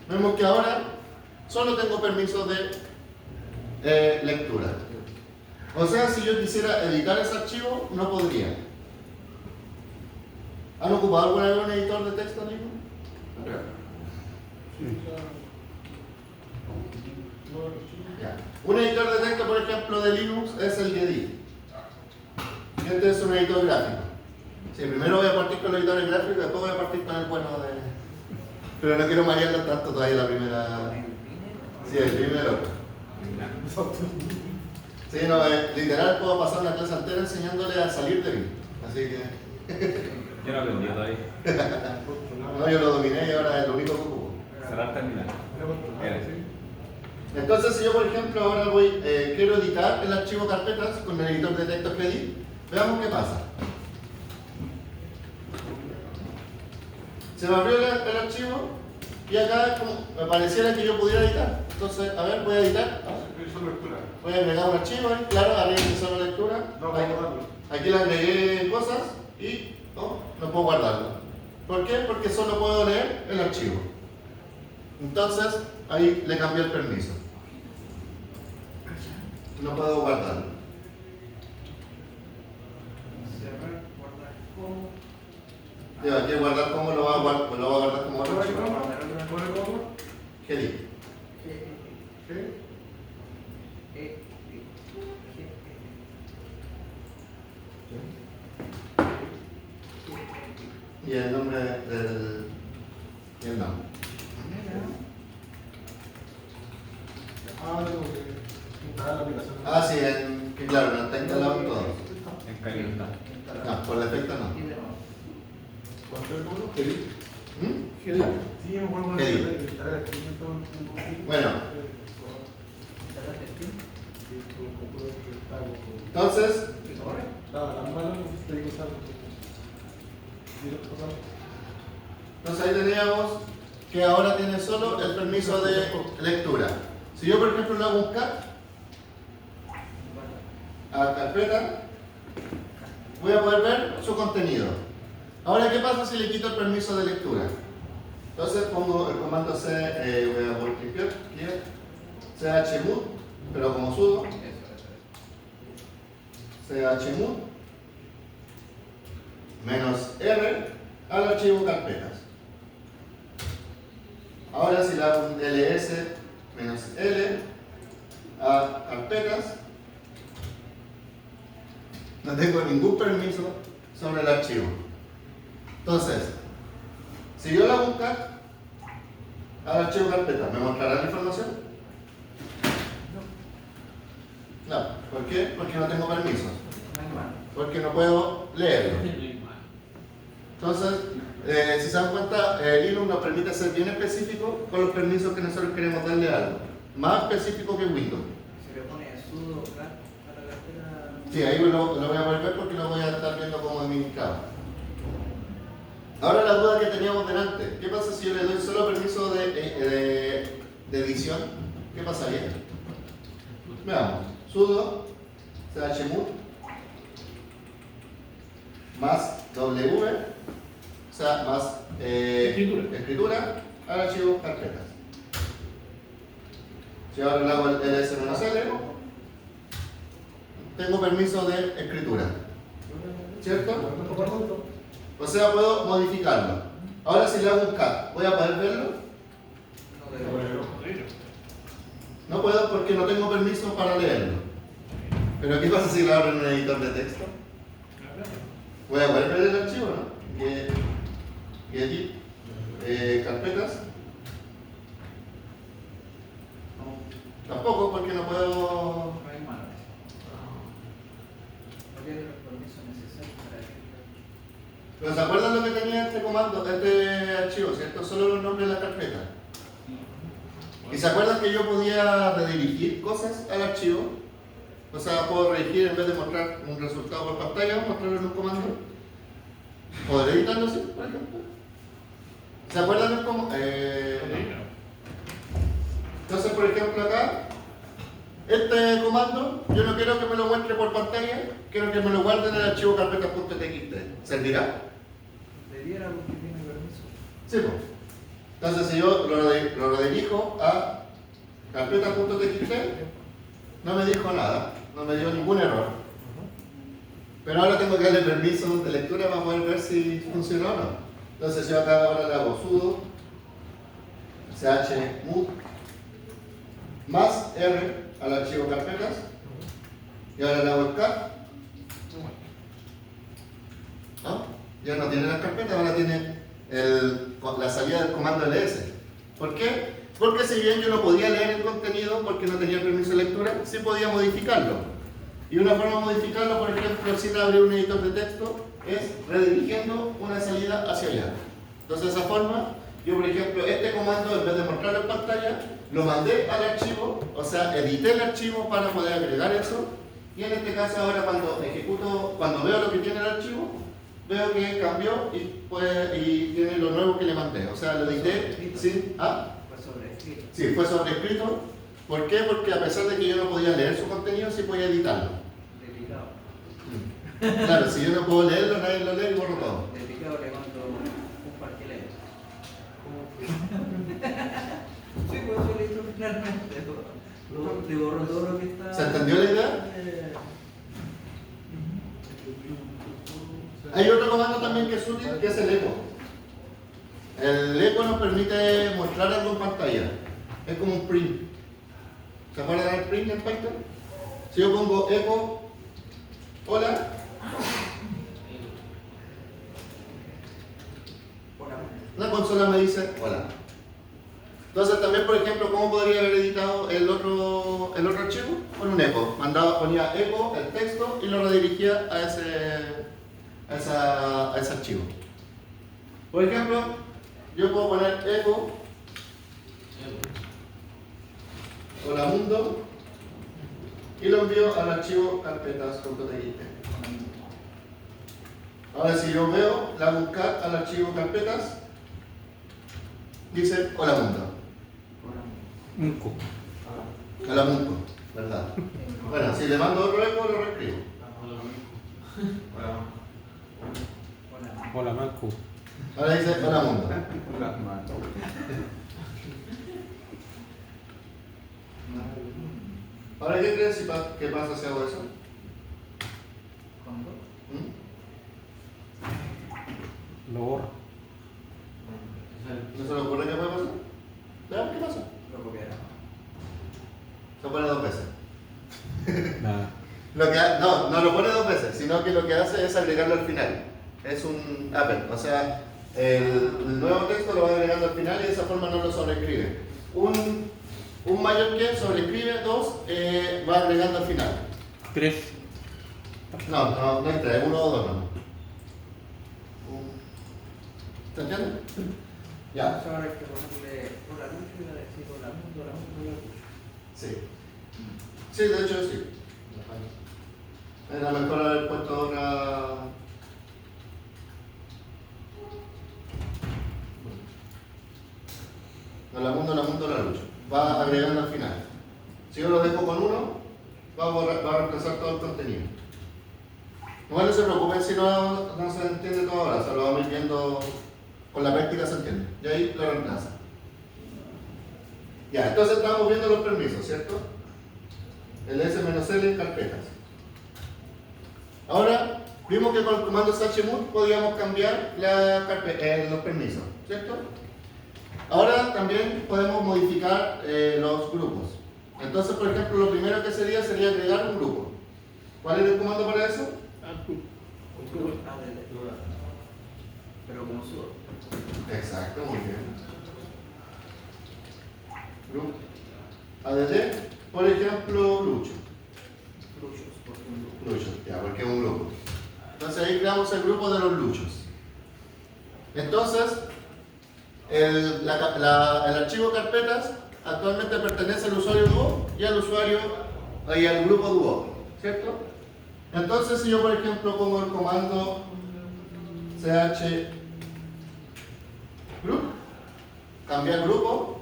vemos que ahora solo tengo permiso de lectura. O sea, si yo quisiera editar ese archivo, no podría. ¿Han ocupado alguna vez un editor de texto, Nico? Ya. Un editor de texto, por ejemplo, de Linux es el Gedit. Este es un editor gráfico. Sí, primero voy a partir con los editores gráficos y después voy a partir con el bueno de... Pero no quiero marearlo tanto todavía la primera... Sí, el primero. Sí, no, literal puedo pasar una clase entera enseñándole a salir de mí. Así que... Yo no aprendí todavía. No, yo lo dominé y ahora es lo único que ocupo. Cerrar terminal. Entonces, si yo, por ejemplo, ahora quiero editar el archivo carpetas con el editor de texto que edit, veamos qué pasa. Se me abrió el archivo y acá me pareciera que yo pudiera editar. Entonces, a ver, voy a editar. Solo lectura. Voy a agregar un archivo, claro, agregué solo lectura. No, voy a guardarlo. Aquí le agregué cosas y no puedo guardarlo. ¿Por qué? Porque solo puedo leer el archivo. Entonces, ahí le cambié el permiso. No puedo guardarlo. Cerrar, guardar como. Digo, aquí guardar como lo va a guardar, pues lo va a guardar como otro archivo. ¿Pone cómo? ¿Qué digo? ¿Qué? Y el nombre del... y el nombre. Ah, tengo que instalar la aplicación. Ah, sí, claro, no está instalado en todo. En caliente. No, por defecto no. Y de nuevo. ¿Cuánto es el número? ¿Qué? Genial. Sí, me acuerdo ¿Qué de digo? instalar el experimento en un Bueno. Instalaste el film. Entonces, ¿Y corre? ahí teníamos que ahora tiene solo el permiso de lectura. Si yo, por ejemplo, le hago un cat a carpeta, voy a poder ver su contenido. Ahora, ¿qué pasa si le quito el permiso de lectura? Entonces pongo el comando C, voy a poner chmod, pero como sudo, chmod -R al archivo carpetas. Ahora si le hago un ls -L a carpetas, no tengo ningún permiso sobre el archivo. Entonces, si yo le hago un cat al archivo carpeta, ¿me mostrará la información? No. ¿Por qué? Porque no tengo permiso. Porque no puedo leerlo. Entonces, si se dan cuenta, Linux nos permite ser bien específico con los permisos que nosotros queremos darle a algo. Más específico que Windows. Se le pone sudo cat a la carpeta. Sí, ahí lo voy a poder ver porque lo voy a estar viendo como administrador. Ahora la duda que teníamos delante. ¿Qué pasa si yo le doy solo permiso de edición? ¿Qué pasaría? Veamos. Sudo chmod más w, o sea, más escritura al archivo carpetas. Si ahora le hago el ls-l, tengo permiso de escritura, ¿cierto? O sea, puedo modificarlo. Ahora si le hago un cat, ¿voy a poder verlo? No puedo porque no tengo permiso para leerlo. Pero ¿qué pasa si lo abro en un editor de texto? Voy a poder ver el archivo, ¿no? Edit, carpetas. Tampoco porque no puedo... No hay manos. No tiene los permisos necesarios para que. Pero ¿se acuerdan lo que tenía este comando, este archivo, cierto? Solo los nombres de la carpeta. ¿Y se acuerdan que yo podía redirigir cosas al archivo? O sea, puedo redirigir en vez de mostrar un resultado por pantalla, mostrarlo en un comando. ¿Podré editarlo así, por ejemplo? ¿Se acuerdan de cómo? Entonces, por ejemplo, acá, este comando, yo no quiero que me lo muestre por pantalla, quiero que me lo guarde en el archivo carpetas.txt. ¿Servirá? Debiera porque tiene permiso. Sí, pues. Entonces, si yo lo redirijo a carpetas.txt, no me dijo nada, no me dio ningún error. Pero ahora tengo que darle permiso de lectura para poder ver si funciona o no. Entonces, yo acá ahora le hago sudo chmod más R al archivo carpetas y ahora le hago el cat. ¿No? Ya no tiene las carpetas, ahora tiene la salida del comando ls. ¿Por qué? Porque si bien yo no podía leer el contenido porque no tenía permiso de lectura, sí podía modificarlo. Y una forma de modificarlo, por ejemplo, sin abrir un editor de texto, es redirigiendo una salida hacia allá. Entonces, de esa forma, Yo, por ejemplo, este comando, en vez de mostrarlo en pantalla, lo mandé al archivo, o sea, edité el archivo para poder agregar eso. Y en este caso ahora cuando ejecuto, cuando veo lo que tiene el archivo, veo que cambió y tiene lo nuevo que le mandé. O sea, lo edité sin... ¿Ah? Fue sobrescrito. Sí, fue sobrescrito. ¿Por qué? Porque a pesar de que yo no podía leer su contenido, sí podía editarlo. Duplicado. Claro, si yo no puedo leerlo, nadie lo lee y borro todo. Duplicado le mando un parquilero. Sí, pues eso lo hizo finalmente. Te borró todo lo que está. ¿Se entendió la idea? Hay otro comando también que es útil, que es el eco. El eco nos permite mostrar algo en pantalla. Es como un print. ¿Se acuerdan del print en Python? Si yo pongo eco, hola, la consola me dice hola. Entonces también, por ejemplo, ¿cómo podría haber editado el otro archivo? Con un eco. Ponía eco, el texto, y lo redirigía a ese archivo. Por ejemplo, yo puedo poner eco, hola mundo, y lo envío al archivo carpetas.txt. Ahora si yo veo, la buscar al archivo carpetas, dice hola mundo. Munco. Hola mundo, ¿verdad? Bueno, si le mando otro eco, lo reescribo. Hola, Manco. Ahora dice hola mundo. Hola, Manco. Ahora, ¿qué crees qué pasa si hago eso? ¿Cuándo? ¿Mm? Lo borro. ¿No se le ocurre qué puede pasar? ¿Ya? ¿Qué pasa? Lo copiará. Se pone 2 veces. Nada. No lo pone 2 veces, sino que lo que hace es agregarlo al final. Es un append, o sea, el nuevo texto lo va agregando al final y de esa forma no lo sobreescribe. Un mayor que sobreescribe, 2 va agregando al final. 3. No hay 3, 1 o 2 no. ¿Se entiende? Ya. Entonces ahora hay que ponerle hola Lucho y va a decir hola mundo, hola Lucho. Sí. Sí, de hecho sí. Era mejor haber puesto ahora. La mundo, la lucha. Va agregando al final. Si yo lo dejo con 1, va a reemplazar todo el contenido. Igual no se preocupen si no se entiende todo ahora, se lo vamos viendo con la práctica, se entiende. Y ahí lo reemplaza. Ya, entonces estamos viendo los permisos, ¿cierto? El S-L en carpetas. Ahora, vimos que con el comando chmod podíamos cambiar los permisos, ¿cierto? Ahora también podemos modificar los grupos. Entonces, por ejemplo, lo primero que sería agregar un grupo. ¿Cuál es el comando para eso? Pero como subo. Exacto, muy bien. Grupo. ADD, por ejemplo, Lucho. Luchos, porque un grupo. Luchos, ya, porque es un grupo. Entonces ahí creamos el grupo de los luchos. Entonces, el archivo carpetas actualmente pertenece al usuario Duo y al grupo Duo, ¿cierto? Entonces, si yo, por ejemplo, pongo el comando ch group, cambiar grupo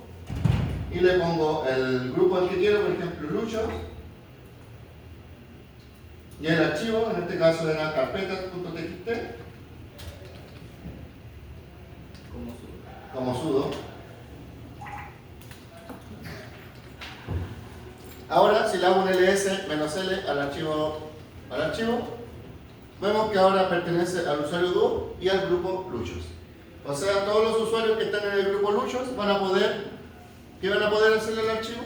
y le pongo el grupo al que quiero, por ejemplo, luchos. Y el archivo, en este caso era carpetas.txt, como sudo. Ahora, si le hago un ls-l al archivo, vemos que ahora pertenece al usuario Duo y al grupo luchos. O sea, todos los usuarios que están en el grupo luchos van a poder, ¿qué van a poder hacerle al archivo?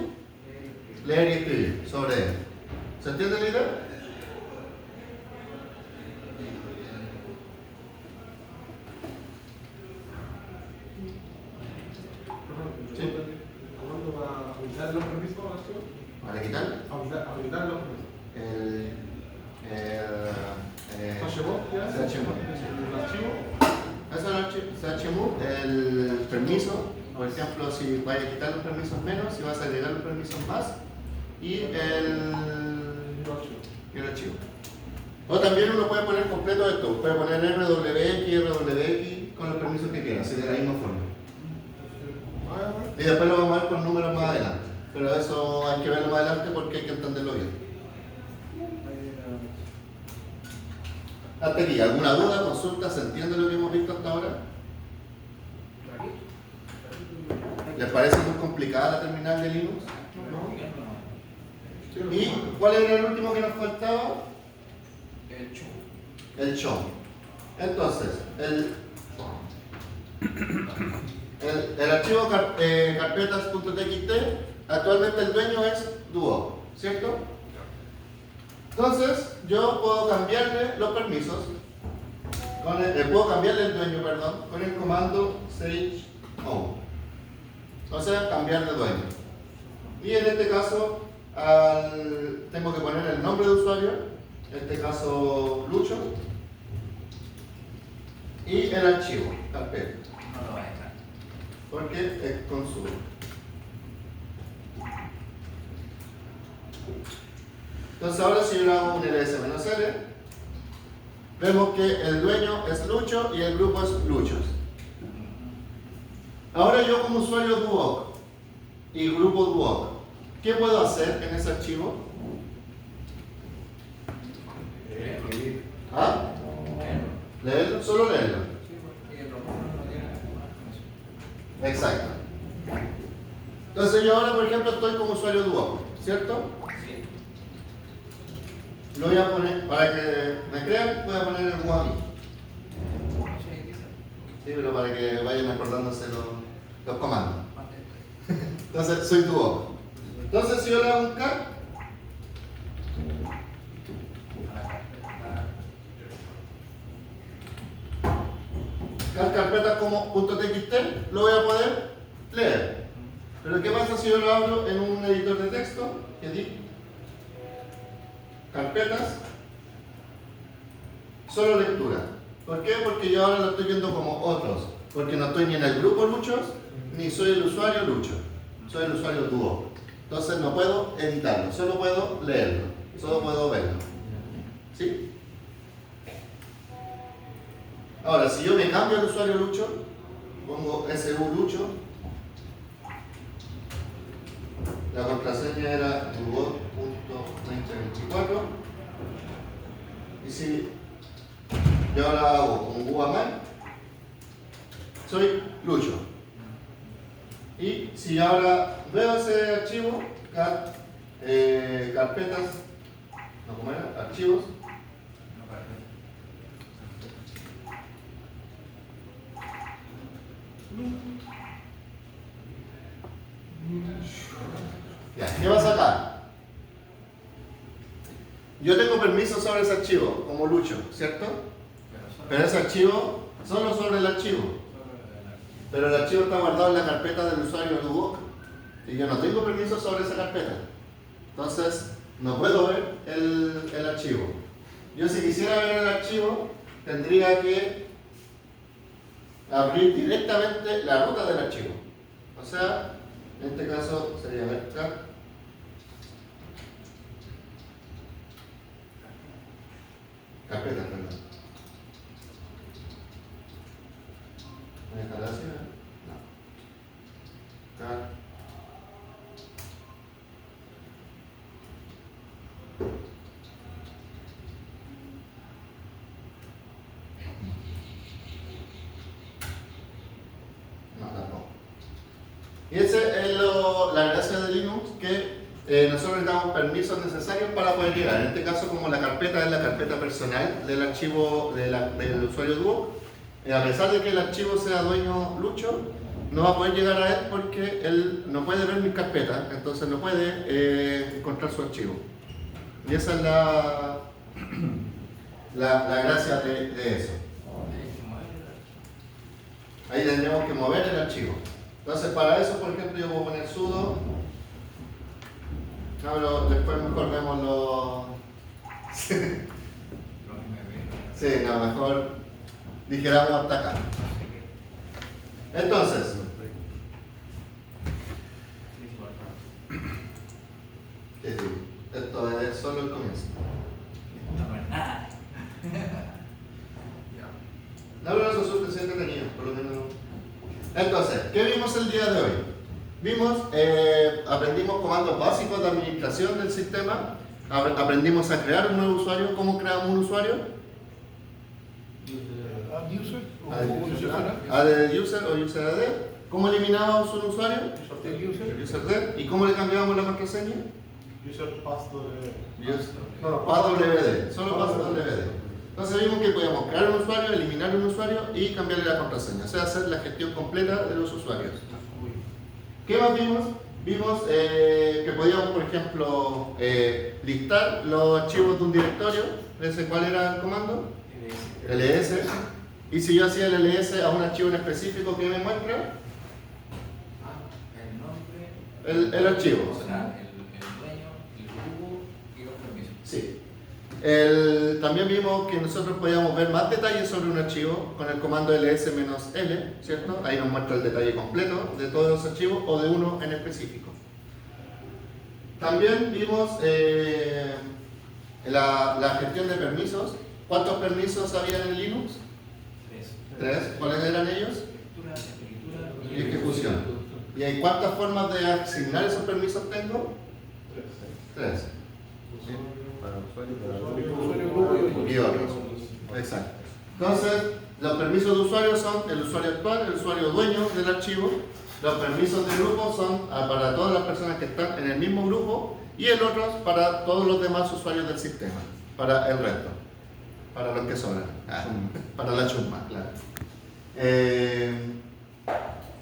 Leer y escribir sobre él. ¿Se entiende la idea? Sí. ¿Comando para habilitar los permisos? ¿Para quitar? Habilitar los permisos. El Chmod, ¿ya? Chmod. El archivo. Eso es el chmove, el permiso. Por ejemplo, si vas a quitar los permisos menos, si vas a agregar los permisos más y el archivo. O también uno puede poner completo esto, puede poner RWX con los permisos que quiera, así de la misma forma. Y después lo vamos a ver con números más adelante. Pero eso hay que verlo más adelante porque hay que entenderlo bien. Hasta aquí, ¿alguna duda, consulta? ¿Se entiende lo que hemos visto hasta ahora? ¿Les parece muy complicada la terminal de Linux? ¿Y cuál era el último que nos faltaba? El chown. Entonces, el archivo carpetas.txt, actualmente el dueño es Duo, ¿cierto? Entonces, yo puedo cambiarle los permisos, puedo cambiarle el dueño, perdón, con el comando chmove. O sea, cambiar de dueño. Y en este caso, tengo que poner el nombre de usuario, en este caso Lucho, y el archivo, carpeta, No lo va a dejar. porque es con su. Entonces ahora si yo hago un ls-l, vemos que el dueño es Lucho y el grupo es Luchos. Ahora yo como usuario Duoc y grupo Duoc, ¿qué puedo hacer en ese archivo? ¿Ah? Leerlo, solo leerlo. Exacto. Entonces yo ahora, por ejemplo, estoy como usuario Duoc, ¿cierto? Lo voy a poner, para que me crean, voy a poner el Duoc. Sí, pero para que vayan acordándose los comandos. Entonces, soy Duoc. Entonces, si yo le hago un cat, carpetas como .txt, lo voy a poder leer. Pero ¿qué pasa si yo lo abro en un editor de texto? Edit, carpetas, solo lectura. ¿Por qué? Porque yo ahora lo estoy viendo como otros. Porque no estoy ni en el grupo Luchos, ni soy el usuario Lucho. Soy el usuario Duo. Entonces no puedo editarlo, solo puedo leerlo, solo puedo verlo. ¿Sí? Ahora, si yo me cambio al usuario Lucho, pongo su Lucho, la contraseña era duo.2024, y si yo ahora hago un guamai, soy Lucho. Y si ahora veo ese archivo, carpetas, no, ¿cómo era? Archivos, ya, ¿qué pasa acá? Yo tengo permiso sobre ese archivo, como Lucho, ¿cierto? Pero ese archivo, solo sobre el archivo. Pero el archivo está guardado en la carpeta del usuario Duoc y yo no tengo permiso sobre esa carpeta. Entonces, no puedo ver el archivo. Yo si quisiera ver el archivo, tendría que abrir directamente la ruta del archivo. O sea, en este caso sería cat carpeta, perdón. ¿Me dejará así? No. Cat y esa es la gracia de Linux, que nosotros le damos permisos necesarios para poder llegar. En este caso, como la carpeta es la carpeta personal del archivo del usuario Duo, a pesar de que el archivo sea dueño Lucho, no va a poder llegar a él porque él no puede ver mis carpetas, entonces no puede encontrar su archivo. Y esa es la gracia de eso. Ahí tendremos que mover el archivo. Entonces para eso, por ejemplo, yo puedo poner sudo. No, pero después mejor vemos los... Sí, no, mejor dijéramos hasta acá. Entonces, esto es solo el comienzo. No es nada. No, pero eso es súper entretenido, por lo menos. Entonces, ¿qué vimos el día de hoy? Aprendimos comandos básicos de administración del sistema, aprendimos a crear un nuevo usuario. ¿Cómo creamos un usuario? Add user o Add user o user AD. ¿Cómo eliminábamos un usuario? el user. User D. ¿Y cómo le cambiábamos la contraseña? User password. PassWD, solo PassWD. Entonces vimos que podíamos crear un usuario, eliminar un usuario y cambiarle la contraseña, o sea, hacer la gestión completa de los usuarios. ¿Qué más vimos? Vimos que podíamos, por ejemplo, listar los archivos de un directorio. ¿Ese cuál era el comando? ls. Y si yo hacía el ls a un archivo en específico, ¿qué me muestra? El nombre. El archivo. O sea, el dueño, el grupo y los permisos. Sí. También vimos que nosotros podíamos ver más detalles sobre un archivo con el comando ls-l, ¿cierto? Ahí nos muestra el detalle completo de todos los archivos o de uno en específico. También vimos la gestión de permisos. ¿Cuántos permisos había en Linux? 3. ¿Cuáles eran ellos? Lectura, escritura Y ejecución. ¿Y hay cuántas formas de asignar esos permisos tengo? 3. Usuario, grupo Y otros. Exacto. Entonces, los permisos de usuario son el usuario actual, el usuario dueño del archivo. Los permisos de grupo son para todas las personas que están en el mismo grupo y el otro para todos los demás usuarios del sistema, para el resto, para los que sobran, para la chusma, claro.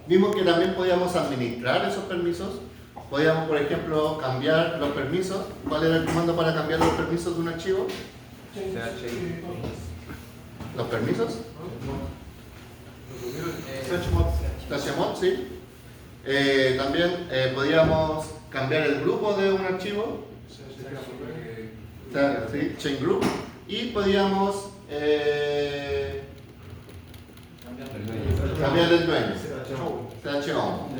Vimos que también podíamos administrar esos permisos. Podíamos, por ejemplo, cambiar los permisos. ¿Cuál era el comando para cambiar los permisos de un archivo? ¿Los permisos? Chmod, sí. También podíamos cambiar el grupo de un archivo, sí, chain group, y podíamos cambiar el dueño, chon.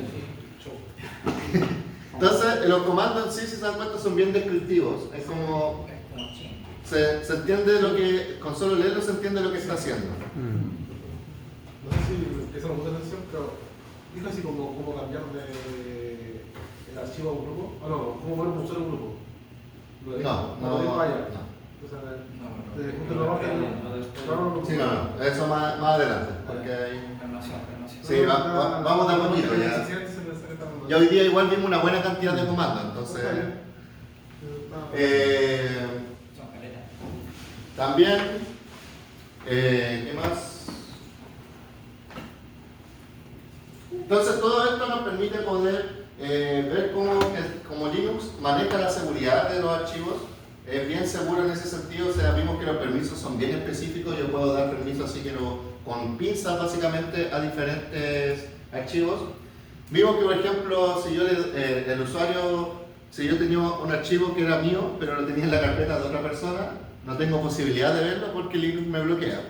Entonces, los comandos en sí, si se dan cuenta, son bien descriptivos. Es como se entiende lo que, con solo leerlo se entiende lo que está haciendo. No sé si eso me gusta la atención, pero dijo así como cambiar de el archivo a un grupo. O no, cómo poner un solo grupo. No. Desde el punto de la Sí, no, eso más adelante, porque hay... Permación. Sí, vamos de a poquito ya. Y hoy día igual vimos una buena cantidad de comandos, entonces... Son caletas. También, ¿qué más? Entonces todo esto nos permite poder ver cómo Linux maneja la seguridad de los archivos. Es bien seguro en ese sentido, o sea, vimos que los permisos son bien específicos. Yo puedo dar permisos así que con pinzas básicamente a diferentes archivos. Vimos que, por ejemplo, si yo tenía un archivo que era mío, pero lo tenía en la carpeta de otra persona, no tengo posibilidad de verlo porque Linux me bloquea.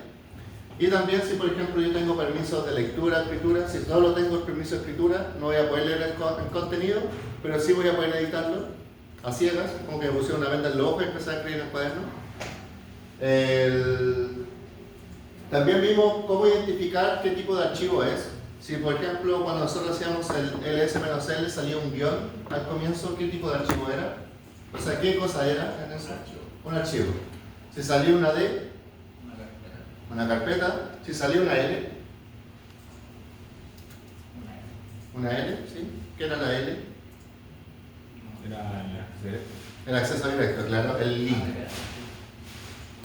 Y también si, por ejemplo, yo tengo permisos de lectura, escritura, si solo tengo el permiso de escritura, no voy a poder leer el contenido, pero sí voy a poder editarlo a ciegas, como que me pusieron una venda en los ojos y empecé a escribir en el cuaderno. También vimos cómo identificar qué tipo de archivo es. Si, por ejemplo, cuando nosotros hacíamos el ls-l salía un guión al comienzo, ¿qué tipo de archivo era? O sea, ¿qué cosa era en eso? Un archivo. Si salía una D, una carpeta. Si salía una L, una L, ¿sí? ¿Qué era la L? El acceso directo, claro, el link.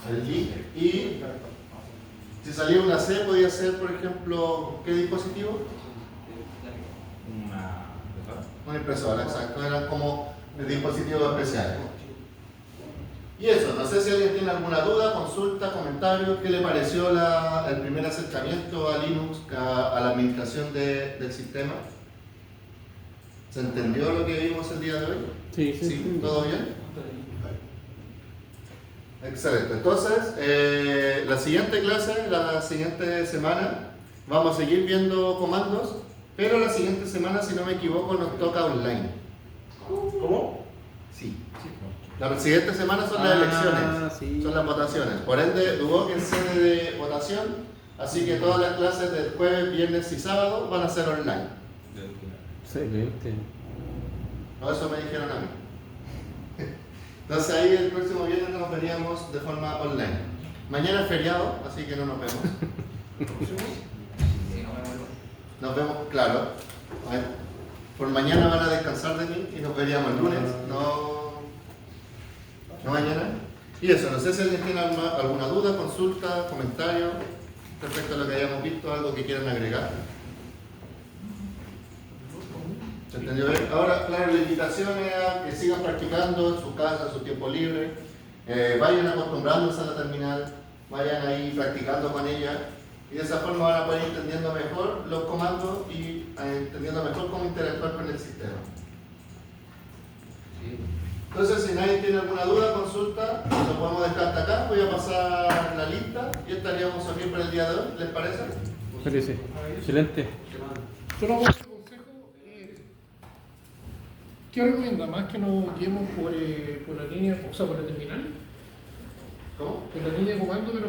El link. Y si salía una C, podía ser, por ejemplo, ¿qué dispositivo? Una impresora, exacto. Eran como dispositivos especiales. Y eso, no sé si alguien tiene alguna duda, consulta, comentario. ¿Qué le pareció el primer acercamiento a Linux, a la administración del sistema? ¿Se entendió lo que vimos el día de hoy? Sí. ¿Todo bien? Excelente. Entonces, la siguiente clase, la siguiente semana, vamos a seguir viendo comandos, pero la siguiente semana, si no me equivoco, nos toca online. ¿Cómo? Sí. La siguiente semana son las elecciones, sí. son las votaciones. Por ende, Duoc es sede de votación, así que todas las clases del jueves, viernes y sábado van a ser online. Excelente. No, eso me dijeron a mí. Entonces ahí el próximo viernes nos veríamos de forma online. Mañana es feriado, así que no nos vemos. Si no me vuelvo. Nos vemos, claro. A ver, por mañana van a descansar de mí y nos veríamos el lunes, no mañana. Y eso, no sé si alguien tiene alguna duda, consulta, comentario respecto a lo que hayamos visto, algo que quieran agregar. ¿Se entendió bien? Ahora, claro, la invitación es a que sigan practicando en su casa, en su tiempo libre, vayan acostumbrándose a la terminal, vayan ahí practicando con ella y de esa forma van a poder ir entendiendo mejor los comandos y entendiendo mejor cómo interactuar con el sistema. Sí. Entonces, si nadie tiene alguna duda, consulta, lo podemos dejar hasta acá. Voy a pasar la lista y estaríamos aquí para el día de hoy. ¿Les parece? Parece. Excelente. Solo hago un consejo. ¿Qué recomienda? Más que nos guiemos por la línea, o sea, por la terminal, ¿Cómo? por la línea de comando, pero